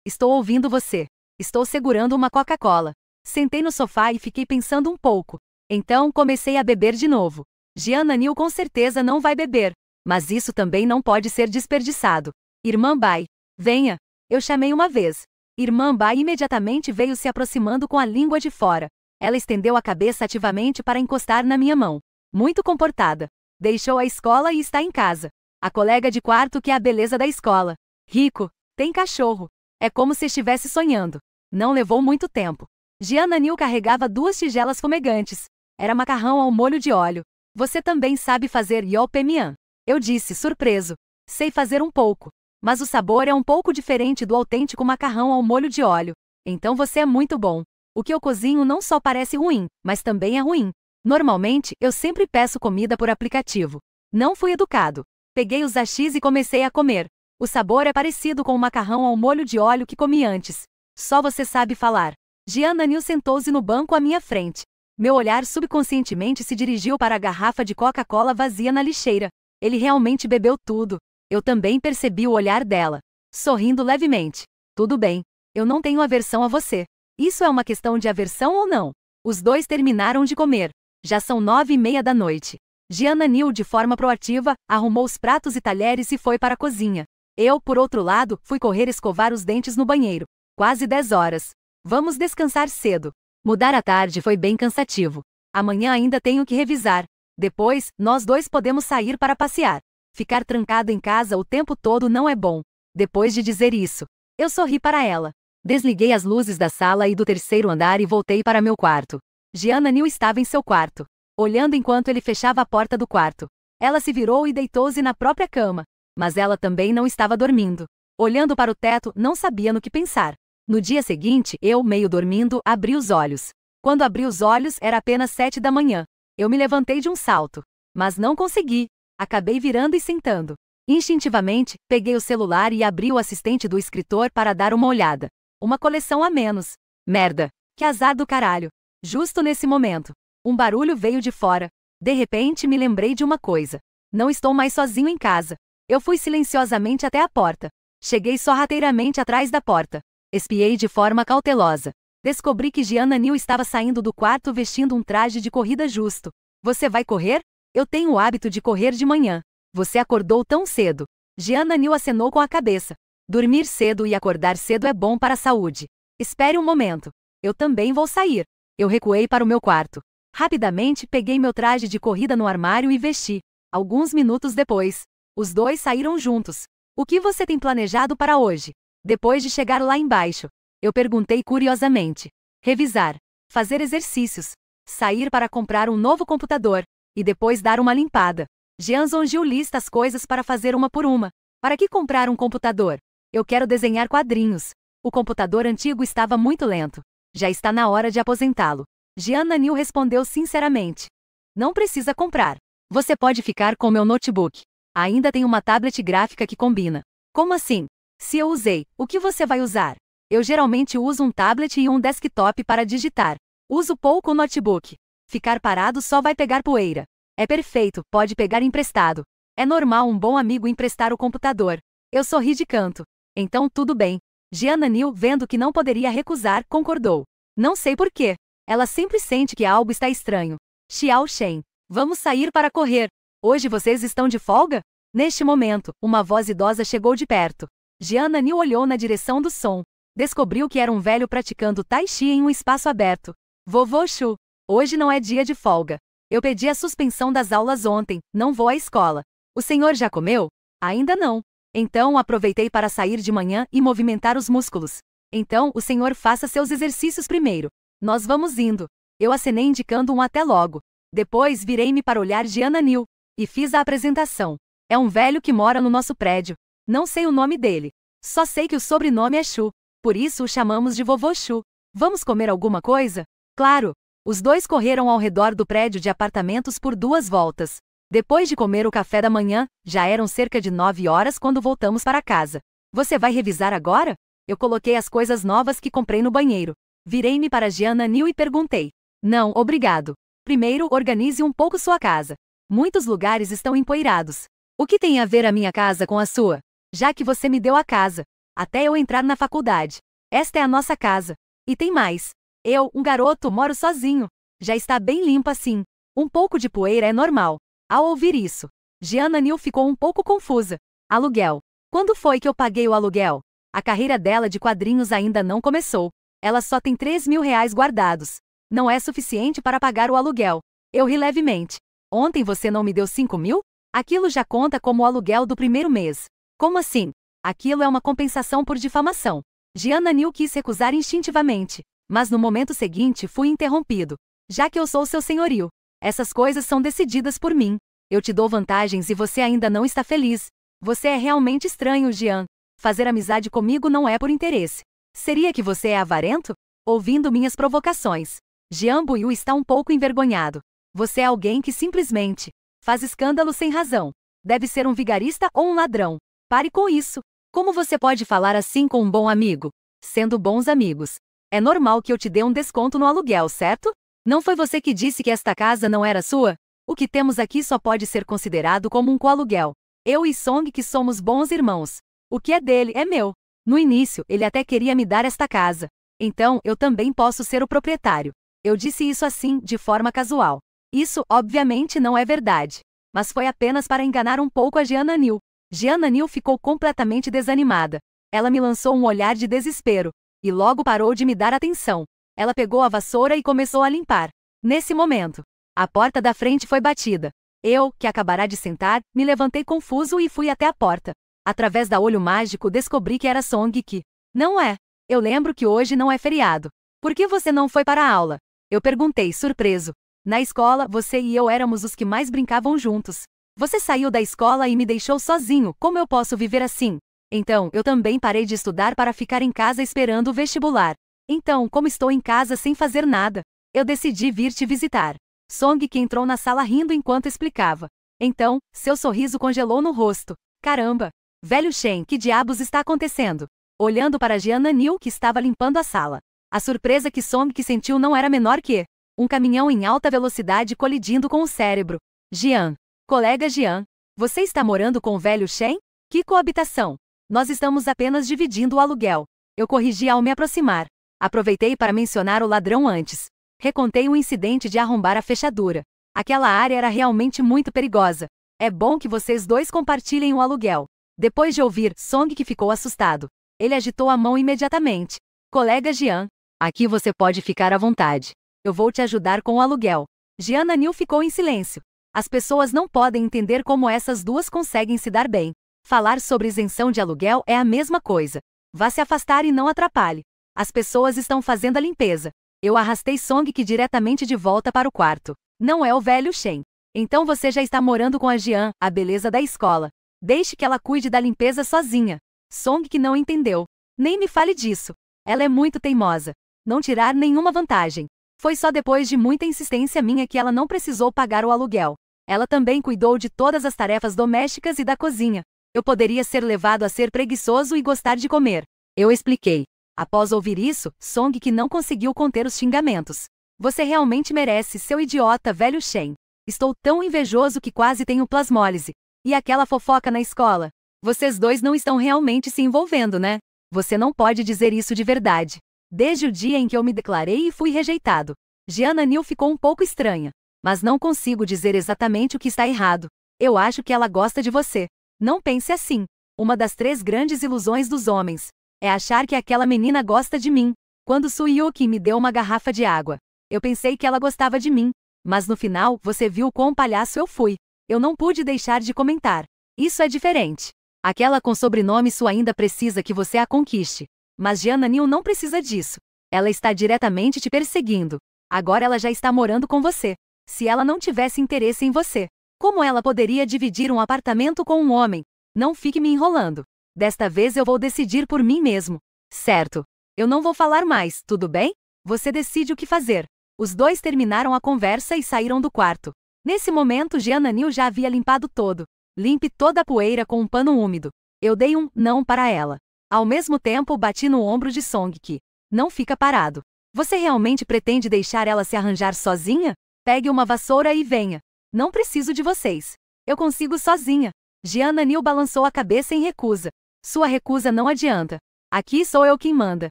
Estou ouvindo você. Estou segurando uma Coca-Cola. Sentei no sofá e fiquei pensando um pouco. Então comecei a beber de novo. Gianna New com certeza não vai beber. Mas isso também não pode ser desperdiçado. Irmã Bai, venha. Eu chamei uma vez. Irmã Bai imediatamente veio se aproximando com a língua de fora. Ela estendeu a cabeça ativamente para encostar na minha mão. Muito comportada. Deixou a escola e está em casa. A colega de quarto que é a beleza da escola. Rico, tem cachorro. É como se estivesse sonhando. Não levou muito tempo. Gianna Nil carregava 2 tigelas fumegantes. Era macarrão ao molho de óleo. Você também sabe fazer yol pemian? Eu disse, surpreso. Sei fazer um pouco. Mas o sabor é um pouco diferente do autêntico macarrão ao molho de óleo. Então você é muito bom. O que eu cozinho não só parece ruim, mas também é ruim. Normalmente, eu sempre peço comida por aplicativo. Não fui educado. Peguei os hashis e comecei a comer. O sabor é parecido com o macarrão ao molho de óleo que comi antes. Só você sabe falar. Gianna Nil sentou-se no banco à minha frente. Meu olhar subconscientemente se dirigiu para a garrafa de Coca-Cola vazia na lixeira. Ele realmente bebeu tudo. Eu também percebi o olhar dela. Sorrindo levemente. Tudo bem. Eu não tenho aversão a você. Isso é uma questão de aversão ou não? Os dois terminaram de comer. Já são 9h30 da noite. Gianna Nil, de forma proativa, arrumou os pratos e talheres e foi para a cozinha. Eu, por outro lado, fui correr escovar os dentes no banheiro. Quase 10 horas. Vamos descansar cedo. Mudar à tarde foi bem cansativo. Amanhã ainda tenho que revisar. Depois, nós dois podemos sair para passear. Ficar trancado em casa o tempo todo não é bom. Depois de dizer isso, eu sorri para ela. Desliguei as luzes da sala e do terceiro andar e voltei para meu quarto. Gianna Nil estava em seu quarto, olhando enquanto ele fechava a porta do quarto. Ela se virou e deitou-se na própria cama. Mas ela também não estava dormindo. Olhando para o teto, não sabia no que pensar. No dia seguinte, eu, meio dormindo, abri os olhos. Quando abri os olhos, era apenas 7 da manhã. Eu me levantei de um salto. Mas não consegui. Acabei virando e sentando. Instintivamente, peguei o celular e abri o assistente do escritor para dar uma olhada. Uma coleção a menos. Merda. Que azar do caralho. Justo nesse momento. Um barulho veio de fora. De repente me lembrei de uma coisa. Não estou mais sozinho em casa. Eu fui silenciosamente até a porta. Cheguei sorrateiramente atrás da porta. Espiei de forma cautelosa. Descobri que Gianna Nil estava saindo do quarto vestindo um traje de corrida justo. Você vai correr? Eu tenho o hábito de correr de manhã. Você acordou tão cedo. Gianna Nil acenou com a cabeça. Dormir cedo e acordar cedo é bom para a saúde. Espere um momento. Eu também vou sair. Eu recuei para o meu quarto. Rapidamente peguei meu traje de corrida no armário e vesti. Alguns minutos depois, os dois saíram juntos. O que você tem planejado para hoje? Depois de chegar lá embaixo, eu perguntei curiosamente. Revisar. Fazer exercícios. Sair para comprar um novo computador. E depois dar uma limpada. Jean Zongiu lista as coisas para fazer uma por uma. Para que comprar um computador? Eu quero desenhar quadrinhos. O computador antigo estava muito lento. Já está na hora de aposentá-lo. Gianna Nil respondeu sinceramente. Não precisa comprar. Você pode ficar com meu notebook. Ainda tem uma tablet gráfica que combina. Como assim? Se eu usei, o que você vai usar? Eu geralmente uso um tablet e um desktop para digitar. Uso pouco o notebook. Ficar parado só vai pegar poeira. É perfeito, pode pegar emprestado. É normal um bom amigo emprestar o computador. Eu sorri de canto. Então tudo bem. Gianna Nil, vendo que não poderia recusar, concordou. Não sei por quê. Ela sempre sente que algo está estranho. Xiao Shen. Vamos sair para correr. Hoje vocês estão de folga? Neste momento, uma voz idosa chegou de perto. Gianna Nil olhou na direção do som. Descobriu que era um velho praticando tai chi em um espaço aberto. Vovô Shu. Hoje não é dia de folga. Eu pedi a suspensão das aulas ontem, não vou à escola. O senhor já comeu? Ainda não. Então aproveitei para sair de manhã e movimentar os músculos. Então o senhor faça seus exercícios primeiro. Nós vamos indo. Eu acenei indicando um até logo. Depois virei-me para olhar Gianna Nil. E fiz a apresentação. É um velho que mora no nosso prédio. Não sei o nome dele. Só sei que o sobrenome é Shu. Por isso o chamamos de Vovô Shu. Vamos comer alguma coisa? Claro. Os dois correram ao redor do prédio de apartamentos por 2 voltas. Depois de comer o café da manhã, já eram cerca de 9 horas quando voltamos para casa. Você vai revisar agora? Eu coloquei as coisas novas que comprei no banheiro. Virei-me para Gianna Nil e perguntei. Não, obrigado. Primeiro, organize um pouco sua casa. Muitos lugares estão empoeirados. O que tem a ver a minha casa com a sua? Já que você me deu a casa. Até eu entrar na faculdade. Esta é a nossa casa. E tem mais. Eu, um garoto, moro sozinho. Já está bem limpo assim. Um pouco de poeira é normal. Ao ouvir isso, Jian Nil ficou um pouco confusa. Aluguel. Quando foi que eu paguei o aluguel? A carreira dela de quadrinhos ainda não começou. Ela só tem 3.000 reais guardados. Não é suficiente para pagar o aluguel. Eu ri levemente. Ontem você não me deu 5.000? Aquilo já conta como o aluguel do primeiro mês. Como assim? Aquilo é uma compensação por difamação. Jian Nil quis recusar instintivamente, mas no momento seguinte fui interrompido. Já que eu sou seu senhorio, essas coisas são decididas por mim. Eu te dou vantagens e você ainda não está feliz. Você é realmente estranho, Jian. Fazer amizade comigo não é por interesse. Seria que você é avarento? Ouvindo minhas provocações, Jian Buiu está um pouco envergonhado. Você é alguém que simplesmente faz escândalo sem razão. Deve ser um vigarista ou um ladrão. Pare com isso. Como você pode falar assim com um bom amigo? Sendo bons amigos. É normal que eu te dê um desconto no aluguel, certo? Não foi você que disse que esta casa não era sua? O que temos aqui só pode ser considerado como um coaluguel. Eu e Song que somos bons irmãos. O que é dele é meu. No início, ele até queria me dar esta casa. Então, eu também posso ser o proprietário. Eu disse isso assim, de forma casual. Isso, obviamente, não é verdade. Mas foi apenas para enganar um pouco a Jian Nil. Jian Nil ficou completamente desanimada. Ela me lançou um olhar de desespero. E logo parou de me dar atenção. Ela pegou a vassoura e começou a limpar. Nesse momento, a porta da frente foi batida. Eu, que acabara de sentar, me levantei confuso e fui até a porta. Através da olho mágico descobri que era Song Ki. Não é. Eu lembro que hoje não é feriado. Por que você não foi para a aula? Eu perguntei, surpreso. Na escola, você e eu éramos os que mais brincavam juntos. Você saiu da escola e me deixou sozinho, como eu posso viver assim? Então, eu também parei de estudar para ficar em casa esperando o vestibular. Então, como estou em casa sem fazer nada, eu decidi vir te visitar. Song que entrou na sala rindo enquanto explicava. Então, seu sorriso congelou no rosto. Caramba! Velho Shen, que diabos está acontecendo? Olhando para Jian Nil que estava limpando a sala. A surpresa que Song que sentiu não era menor que um caminhão em alta velocidade colidindo com o cérebro. Jian. Colega Jian. Você está morando com o velho Shen? Que coabitação! Nós estamos apenas dividindo o aluguel. Eu corrigi ao me aproximar. Aproveitei para mencionar o ladrão antes. Recontei o incidente de arrombar a fechadura. Aquela área era realmente muito perigosa. É bom que vocês dois compartilhem o aluguel. Depois de ouvir, Song que ficou assustado. Ele agitou a mão imediatamente. Colega Jian, aqui você pode ficar à vontade. Eu vou te ajudar com o aluguel. Jian Nil ficou em silêncio. As pessoas não podem entender como essas duas conseguem se dar bem. Falar sobre isenção de aluguel é a mesma coisa. Vá se afastar e não atrapalhe. As pessoas estão fazendo a limpeza. Eu arrastei Song que diretamente de volta para o quarto. Não é o velho Shen. Então você já está morando com a Jian, a beleza da escola. Deixe que ela cuide da limpeza sozinha. Song que não entendeu. Nem me fale disso. Ela é muito teimosa. Não tirar nenhuma vantagem. Foi só depois de muita insistência minha que ela não precisou pagar o aluguel. Ela também cuidou de todas as tarefas domésticas e da cozinha. Eu poderia ser levado a ser preguiçoso e gostar de comer. Eu expliquei. Após ouvir isso, Song que não conseguiu conter os xingamentos. Você realmente merece, seu idiota velho Shen. Estou tão invejoso que quase tenho plasmólise. E aquela fofoca na escola? Vocês dois não estão realmente se envolvendo, né? Você não pode dizer isso de verdade. Desde o dia em que eu me declarei e fui rejeitado. Jian Nil ficou um pouco estranha. Mas não consigo dizer exatamente o que está errado. Eu acho que ela gosta de você. Não pense assim. Uma das 3 grandes ilusões dos homens é achar que aquela menina gosta de mim. Quando Su Yuki me deu uma garrafa de água, eu pensei que ela gostava de mim. Mas no final, você viu quão palhaço eu fui. Eu não pude deixar de comentar. Isso é diferente. Aquela com sobrenome Su ainda precisa que você a conquiste. Mas Jian Nil não precisa disso. Ela está diretamente te perseguindo. Agora ela já está morando com você. Se ela não tivesse interesse em você, como ela poderia dividir um apartamento com um homem? Não fique me enrolando. Desta vez eu vou decidir por mim mesmo. Certo. Eu não vou falar mais, tudo bem? Você decide o que fazer. Os dois terminaram a conversa e saíram do quarto. Nesse momento Jian Nil já havia limpado todo. Limpe toda a poeira com um pano úmido. Eu dei um não para ela. Ao mesmo tempo bati no ombro de Song que não fica parado. Você realmente pretende deixar ela se arranjar sozinha? Pegue uma vassoura e venha. Não preciso de vocês. Eu consigo sozinha. Jian Nil balançou a cabeça em recusa. Sua recusa não adianta. Aqui sou eu quem manda.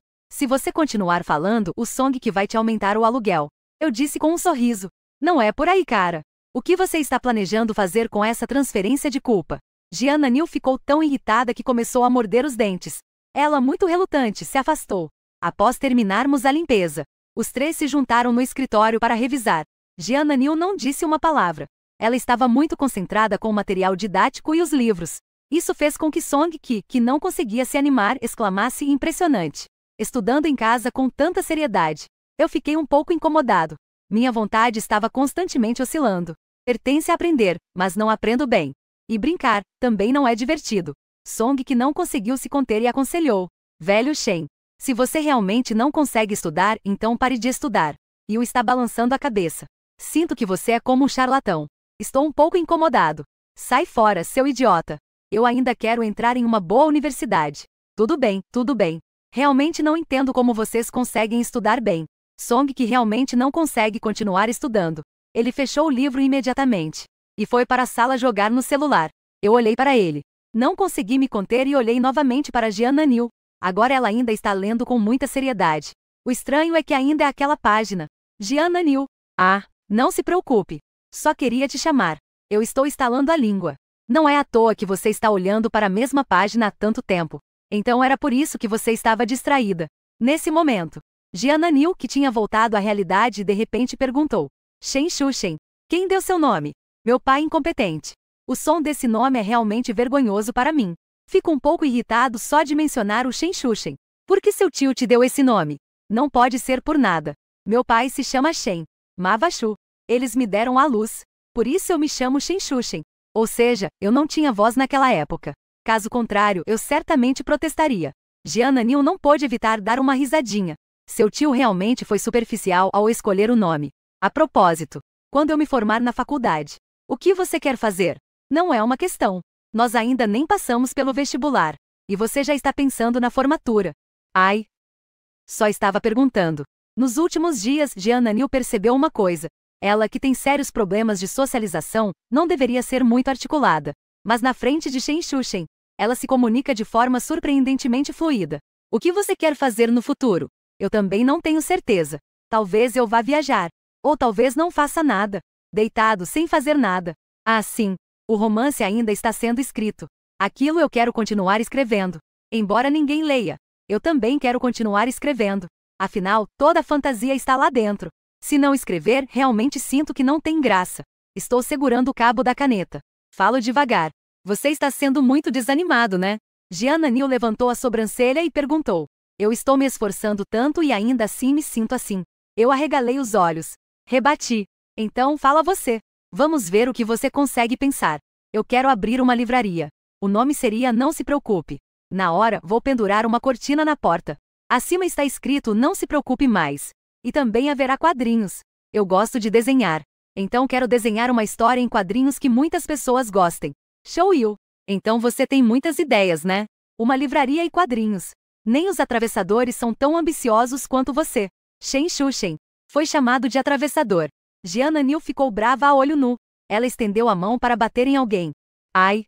Se você continuar falando, o Song que vai te aumentar o aluguel. Eu disse com um sorriso. Não é por aí, cara. O que você está planejando fazer com essa transferência de culpa? Gianna Neal ficou tão irritada que começou a morder os dentes. Ela, muito relutante, se afastou. Após terminarmos a limpeza, os três se juntaram no escritório para revisar. Gianna Neal não disse uma palavra. Ela estava muito concentrada com o material didático e os livros. Isso fez com que Song Ki, que não conseguia se animar, exclamasse impressionante. Estudando em casa com tanta seriedade. Eu fiquei um pouco incomodado. Minha vontade estava constantemente oscilando. Pertence a aprender, mas não aprendo bem. E brincar, também não é divertido. Song Ki não conseguiu se conter e aconselhou. Velho Shen, se você realmente não consegue estudar, então pare de estudar. Yu está balançando a cabeça. Sinto que você é como um charlatão. Estou um pouco incomodado. Sai fora, seu idiota. Eu ainda quero entrar em uma boa universidade. Tudo bem, tudo bem. Realmente não entendo como vocês conseguem estudar bem. Song Ki realmente não consegue continuar estudando. Ele fechou o livro imediatamente. E foi para a sala jogar no celular. Eu olhei para ele. Não consegui me conter e olhei novamente para Gianna Neal. Agora ela ainda está lendo com muita seriedade. O estranho é que ainda é aquela página. Gianna Neal. Ah, não se preocupe. Só queria te chamar. Eu estou estalando a língua. Não é à toa que você está olhando para a mesma página há tanto tempo. Então era por isso que você estava distraída. Nesse momento, Gianna Neal, que tinha voltado à realidade, de repente perguntou. Shen Shushen. Quem deu seu nome? Meu pai incompetente. O som desse nome é realmente vergonhoso para mim. Fico um pouco irritado só de mencionar o Shen Shushen. Por que seu tio te deu esse nome? Não pode ser por nada. Meu pai se chama Shen Mavashu. Eles me deram à luz. Por isso eu me chamo Shen Shushen. Ou seja, eu não tinha voz naquela época. Caso contrário, eu certamente protestaria. Gianna Neal não pôde evitar dar uma risadinha. Seu tio realmente foi superficial ao escolher o nome. A propósito, quando eu me formar na faculdade, o que você quer fazer? Não é uma questão. Nós ainda nem passamos pelo vestibular. E você já está pensando na formatura. Ai. Só estava perguntando. Nos últimos dias, Gianna Neal percebeu uma coisa. Ela, que tem sérios problemas de socialização, não deveria ser muito articulada. Mas na frente de Shen Shushen, ela se comunica de forma surpreendentemente fluida. O que você quer fazer no futuro? Eu também não tenho certeza. Talvez eu vá viajar. Ou talvez não faça nada. Deitado sem fazer nada. Ah, sim. O romance ainda está sendo escrito. Aquilo eu quero continuar escrevendo. Embora ninguém leia. Eu também quero continuar escrevendo. Afinal, toda a fantasia está lá dentro. Se não escrever, realmente sinto que não tem graça. Estou segurando o cabo da caneta. Falo devagar. Você está sendo muito desanimado, né? Gianna Neal levantou a sobrancelha e perguntou. Eu estou me esforçando tanto e ainda assim me sinto assim. Eu arregalei os olhos. Rebati. Então fala você. Vamos ver o que você consegue pensar. Eu quero abrir uma livraria. O nome seria Não se preocupe. Na hora, vou pendurar uma cortina na porta. Acima está escrito Não se preocupe mais. E também haverá quadrinhos. Eu gosto de desenhar. Então quero desenhar uma história em quadrinhos que muitas pessoas gostem. Show you. Então você tem muitas ideias, né? Uma livraria e quadrinhos. Nem os atravessadores são tão ambiciosos quanto você. Shen Shushen. Foi chamado de atravessador. Gianna Neal ficou brava a olho nu. Ela estendeu a mão para bater em alguém. Ai.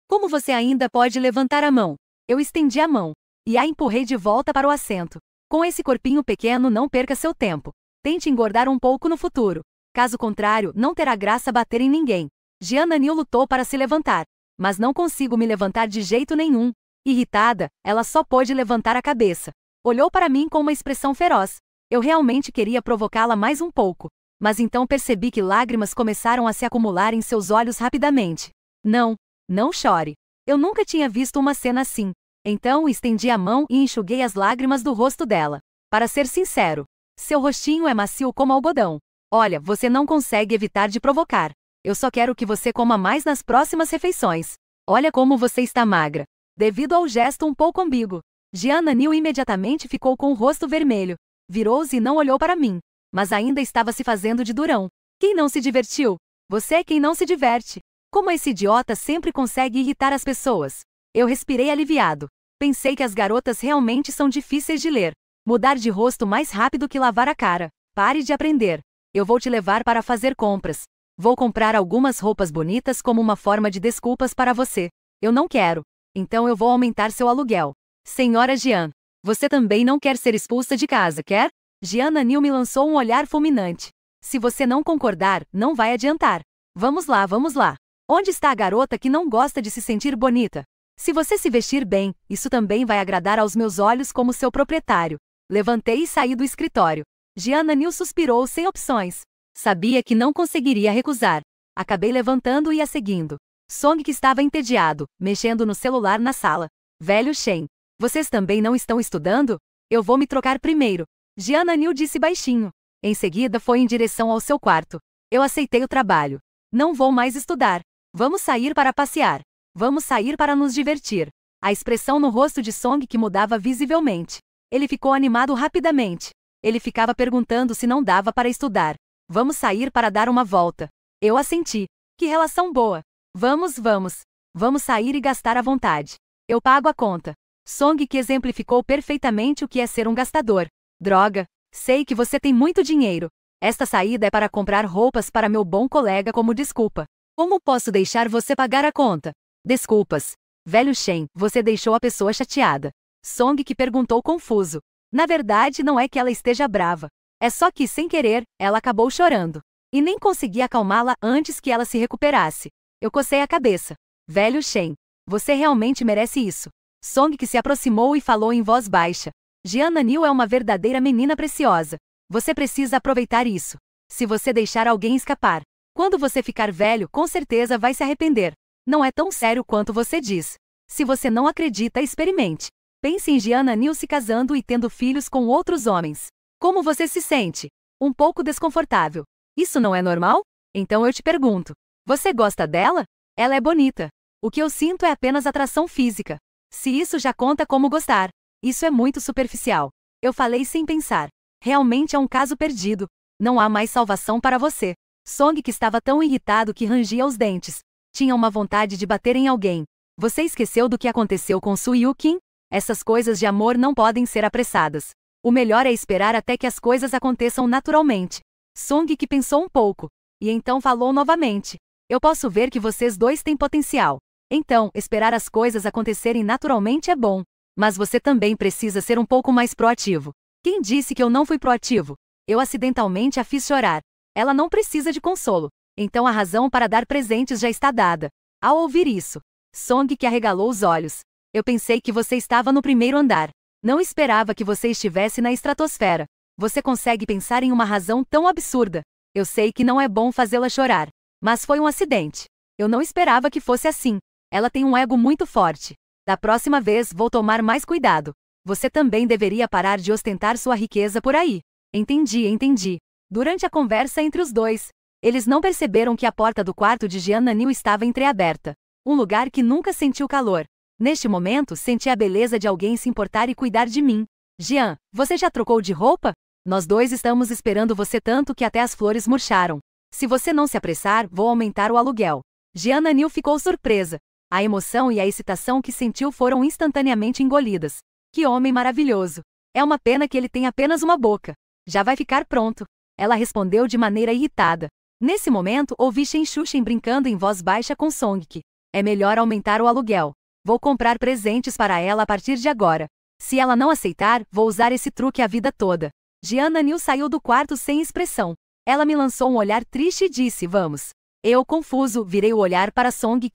Como você ainda pode levantar a mão? Eu estendi a mão. E a empurrei de volta para o assento. Com esse corpinho pequeno, não perca seu tempo. Tente engordar um pouco no futuro. Caso contrário, não terá graça bater em ninguém. Gianna Neal lutou para se levantar. Mas não consigo me levantar de jeito nenhum. Irritada, ela só pôde levantar a cabeça. Olhou para mim com uma expressão feroz. Eu realmente queria provocá-la mais um pouco. Mas então percebi que lágrimas começaram a se acumular em seus olhos rapidamente. Não, não chore. Eu nunca tinha visto uma cena assim. Então estendi a mão e enxuguei as lágrimas do rosto dela. Para ser sincero, seu rostinho é macio como algodão. Olha, você não consegue evitar de provocar. Eu só quero que você coma mais nas próximas refeições. Olha como você está magra. Devido ao gesto um pouco ambíguo. Gianna Neal imediatamente ficou com o rosto vermelho. Virou-se e não olhou para mim. Mas ainda estava se fazendo de durão. Quem não se divertiu? Você é quem não se diverte. Como esse idiota sempre consegue irritar as pessoas. Eu respirei aliviado. Pensei que as garotas realmente são difíceis de ler. Mudar de rosto mais rápido que lavar a cara. Pare de aprender. Eu vou te levar para fazer compras. Vou comprar algumas roupas bonitas como uma forma de desculpas para você. Eu não quero. Então eu vou aumentar seu aluguel. Senhora Jian, você também não quer ser expulsa de casa, quer? Gianna Neal me lançou um olhar fulminante. Se você não concordar, não vai adiantar. Vamos lá, vamos lá. Onde está a garota que não gosta de se sentir bonita? Se você se vestir bem, isso também vai agradar aos meus olhos como seu proprietário. Levantei e saí do escritório. Gianna Neal suspirou sem opções. Sabia que não conseguiria recusar. Acabei levantando e a seguindo. Song, que estava entediado, mexendo no celular na sala. Velho Shen. Vocês também não estão estudando? Eu vou me trocar primeiro. Gianna Neal disse baixinho. Em seguida foi em direção ao seu quarto. Eu aceitei o trabalho. Não vou mais estudar. Vamos sair para passear. Vamos sair para nos divertir. A expressão no rosto de Song que mudava visivelmente. Ele ficou animado rapidamente. Ele ficava perguntando se não dava para estudar. Vamos sair para dar uma volta. Eu assenti. Que relação boa. Vamos, vamos. Vamos sair e gastar à vontade. Eu pago a conta. Song, que exemplificou perfeitamente o que é ser um gastador. Droga. Sei que você tem muito dinheiro. Esta saída é para comprar roupas para meu bom colega como desculpa. Como posso deixar você pagar a conta? Desculpas. Velho Shen, você deixou a pessoa chateada. Song, que perguntou confuso. Na verdade, não é que ela esteja brava. É só que, sem querer, ela acabou chorando. E nem consegui acalmá-la antes que ela se recuperasse. Eu cocei a cabeça. Velho Shen, você realmente merece isso. Song, que se aproximou e falou em voz baixa. Gianna Neal é uma verdadeira menina preciosa. Você precisa aproveitar isso. Se você deixar alguém escapar, quando você ficar velho, com certeza vai se arrepender. Não é tão sério quanto você diz. Se você não acredita, experimente. Pense em Gianna Neal se casando e tendo filhos com outros homens. Como você se sente? Um pouco desconfortável. Isso não é normal? Então eu te pergunto. Você gosta dela? Ela é bonita. O que eu sinto é apenas atração física. Se isso já conta como gostar. Isso é muito superficial. Eu falei sem pensar. Realmente é um caso perdido. Não há mais salvação para você. Song, que estava tão irritado que rangia os dentes. Tinha uma vontade de bater em alguém. Você esqueceu do que aconteceu com Su Yukin? Essas coisas de amor não podem ser apressadas. O melhor é esperar até que as coisas aconteçam naturalmente. Song, que pensou um pouco. E então falou novamente. Eu posso ver que vocês dois têm potencial. Então, esperar as coisas acontecerem naturalmente é bom. Mas você também precisa ser um pouco mais proativo. Quem disse que eu não fui proativo? Eu acidentalmente a fiz chorar. Ela não precisa de consolo. Então a razão para dar presentes já está dada. Ao ouvir isso, Song, que arregalou os olhos. Eu pensei que você estava no primeiro andar. Não esperava que você estivesse na estratosfera. Você consegue pensar em uma razão tão absurda. Eu sei que não é bom fazê-la chorar. Mas foi um acidente. Eu não esperava que fosse assim. Ela tem um ego muito forte. Da próxima vez vou tomar mais cuidado. Você também deveria parar de ostentar sua riqueza por aí. Entendi, entendi. Durante a conversa entre os dois, eles não perceberam que a porta do quarto de Gianna Neal estava entreaberta. Um lugar que nunca sentiu calor. Neste momento, senti a beleza de alguém se importar e cuidar de mim. Gian, você já trocou de roupa? Nós dois estamos esperando você tanto que até as flores murcharam. Se você não se apressar, vou aumentar o aluguel. Gianna Neal ficou surpresa. A emoção e a excitação que sentiu foram instantaneamente engolidas. Que homem maravilhoso. É uma pena que ele tenha apenas uma boca. Já vai ficar pronto. Ela respondeu de maneira irritada. Nesse momento, ouvi Shen Shushen brincando em voz baixa com Song. É melhor aumentar o aluguel. Vou comprar presentes para ela a partir de agora. Se ela não aceitar, vou usar esse truque a vida toda. Gianna Neal saiu do quarto sem expressão. Ela me lançou um olhar triste e disse, vamos. Eu, confuso, virei o olhar para Song.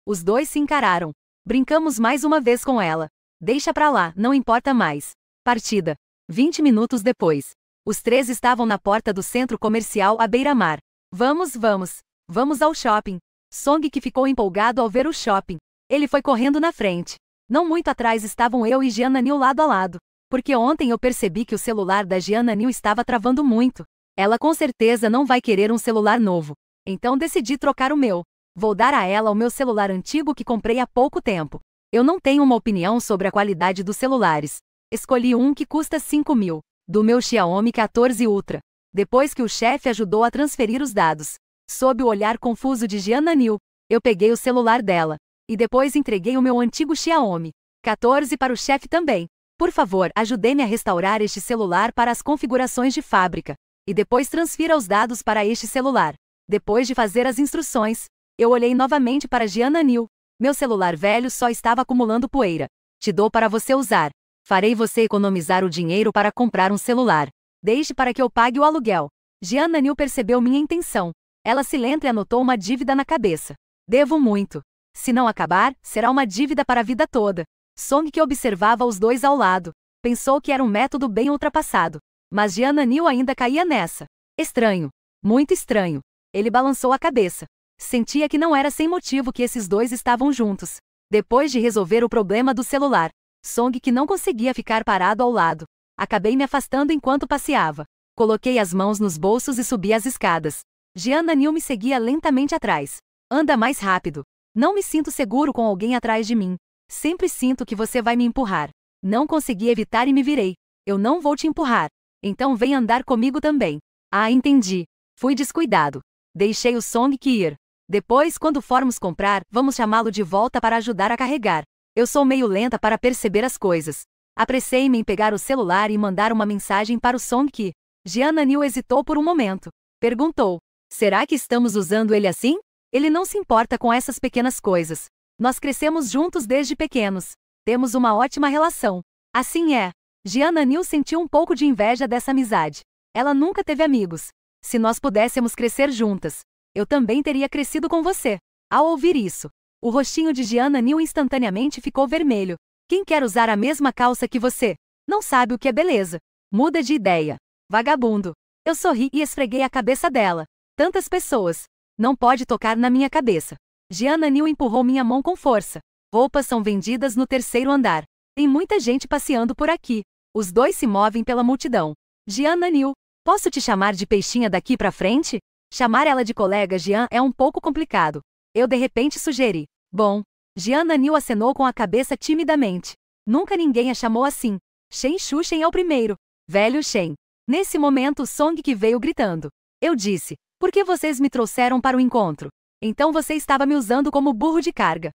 Os dois se encararam. Brincamos mais uma vez com ela. Deixa pra lá, não importa mais. Partida. 20 minutos depois. Os três estavam na porta do centro comercial à beira-mar. Vamos, vamos. Vamos ao shopping. Song, que ficou empolgado ao ver o shopping. Ele foi correndo na frente. Não muito atrás estavam eu e Gianna Neal lado a lado. Porque ontem eu percebi que o celular da Gianna Neal estava travando muito. Ela com certeza não vai querer um celular novo. Então decidi trocar o meu. Vou dar a ela o meu celular antigo que comprei há pouco tempo. Eu não tenho uma opinião sobre a qualidade dos celulares. Escolhi um que custa 5.000, do meu Xiaomi 14 Ultra. Depois que o chefe ajudou a transferir os dados, sob o olhar confuso de Gianna Neal, eu peguei o celular dela. E depois entreguei o meu antigo Xiaomi 14 para o chefe também. Por favor, ajude-me a restaurar este celular para as configurações de fábrica. E depois transfira os dados para este celular. Depois de fazer as instruções, eu olhei novamente para Gianna Neal. Meu celular velho só estava acumulando poeira. Te dou para você usar. Farei você economizar o dinheiro para comprar um celular. Deixe para que eu pague o aluguel. Jian Nil percebeu minha intenção. Ela se lenta e anotou uma dívida na cabeça. Devo muito. Se não acabar, será uma dívida para a vida toda. Song, que observava os dois ao lado, pensou que era um método bem ultrapassado. Mas Jian Nil ainda caía nessa. Estranho. Muito estranho. Ele balançou a cabeça. Sentia que não era sem motivo que esses dois estavam juntos. Depois de resolver o problema do celular, Song, que não conseguia ficar parado ao lado, acabei me afastando enquanto passeava. Coloquei as mãos nos bolsos e subi as escadas. Jian Nil me seguia lentamente atrás. Anda mais rápido. Não me sinto seguro com alguém atrás de mim. Sempre sinto que você vai me empurrar. Não consegui evitar e me virei. Eu não vou te empurrar. Então vem andar comigo também. Ah, entendi. Fui descuidado. Deixei o Song que ir. Depois, quando formos comprar, vamos chamá-lo de volta para ajudar a carregar. Eu sou meio lenta para perceber as coisas. Apressei-me em pegar o celular e mandar uma mensagem para o Song que... Jian Nil hesitou por um momento. Perguntou. Será que estamos usando ele assim? Ele não se importa com essas pequenas coisas. Nós crescemos juntos desde pequenos. Temos uma ótima relação. Assim é. Jian Nil sentiu um pouco de inveja dessa amizade. Ela nunca teve amigos. Se nós pudéssemos crescer juntas, eu também teria crescido com você. Ao ouvir isso, o rostinho de Jian Nil instantaneamente ficou vermelho. Quem quer usar a mesma calça que você? Não sabe o que é beleza. Muda de ideia. Vagabundo. Eu sorri e esfreguei a cabeça dela. Tantas pessoas. Não pode tocar na minha cabeça. Jian Nil empurrou minha mão com força. Roupas são vendidas no 3º andar. Tem muita gente passeando por aqui. Os dois se movem pela multidão. Jian Nil, posso te chamar de peixinha daqui pra frente? Chamar ela de colega Jian é um pouco complicado. Eu de repente sugeri. Bom. Jian Nil acenou com a cabeça timidamente. Nunca ninguém a chamou assim. Shen Shuchen é o primeiro. Velho Shen. Nesse momento Song que veio gritando. Eu disse. Por que vocês me trouxeram para o encontro? Então você estava me usando como burro de carga.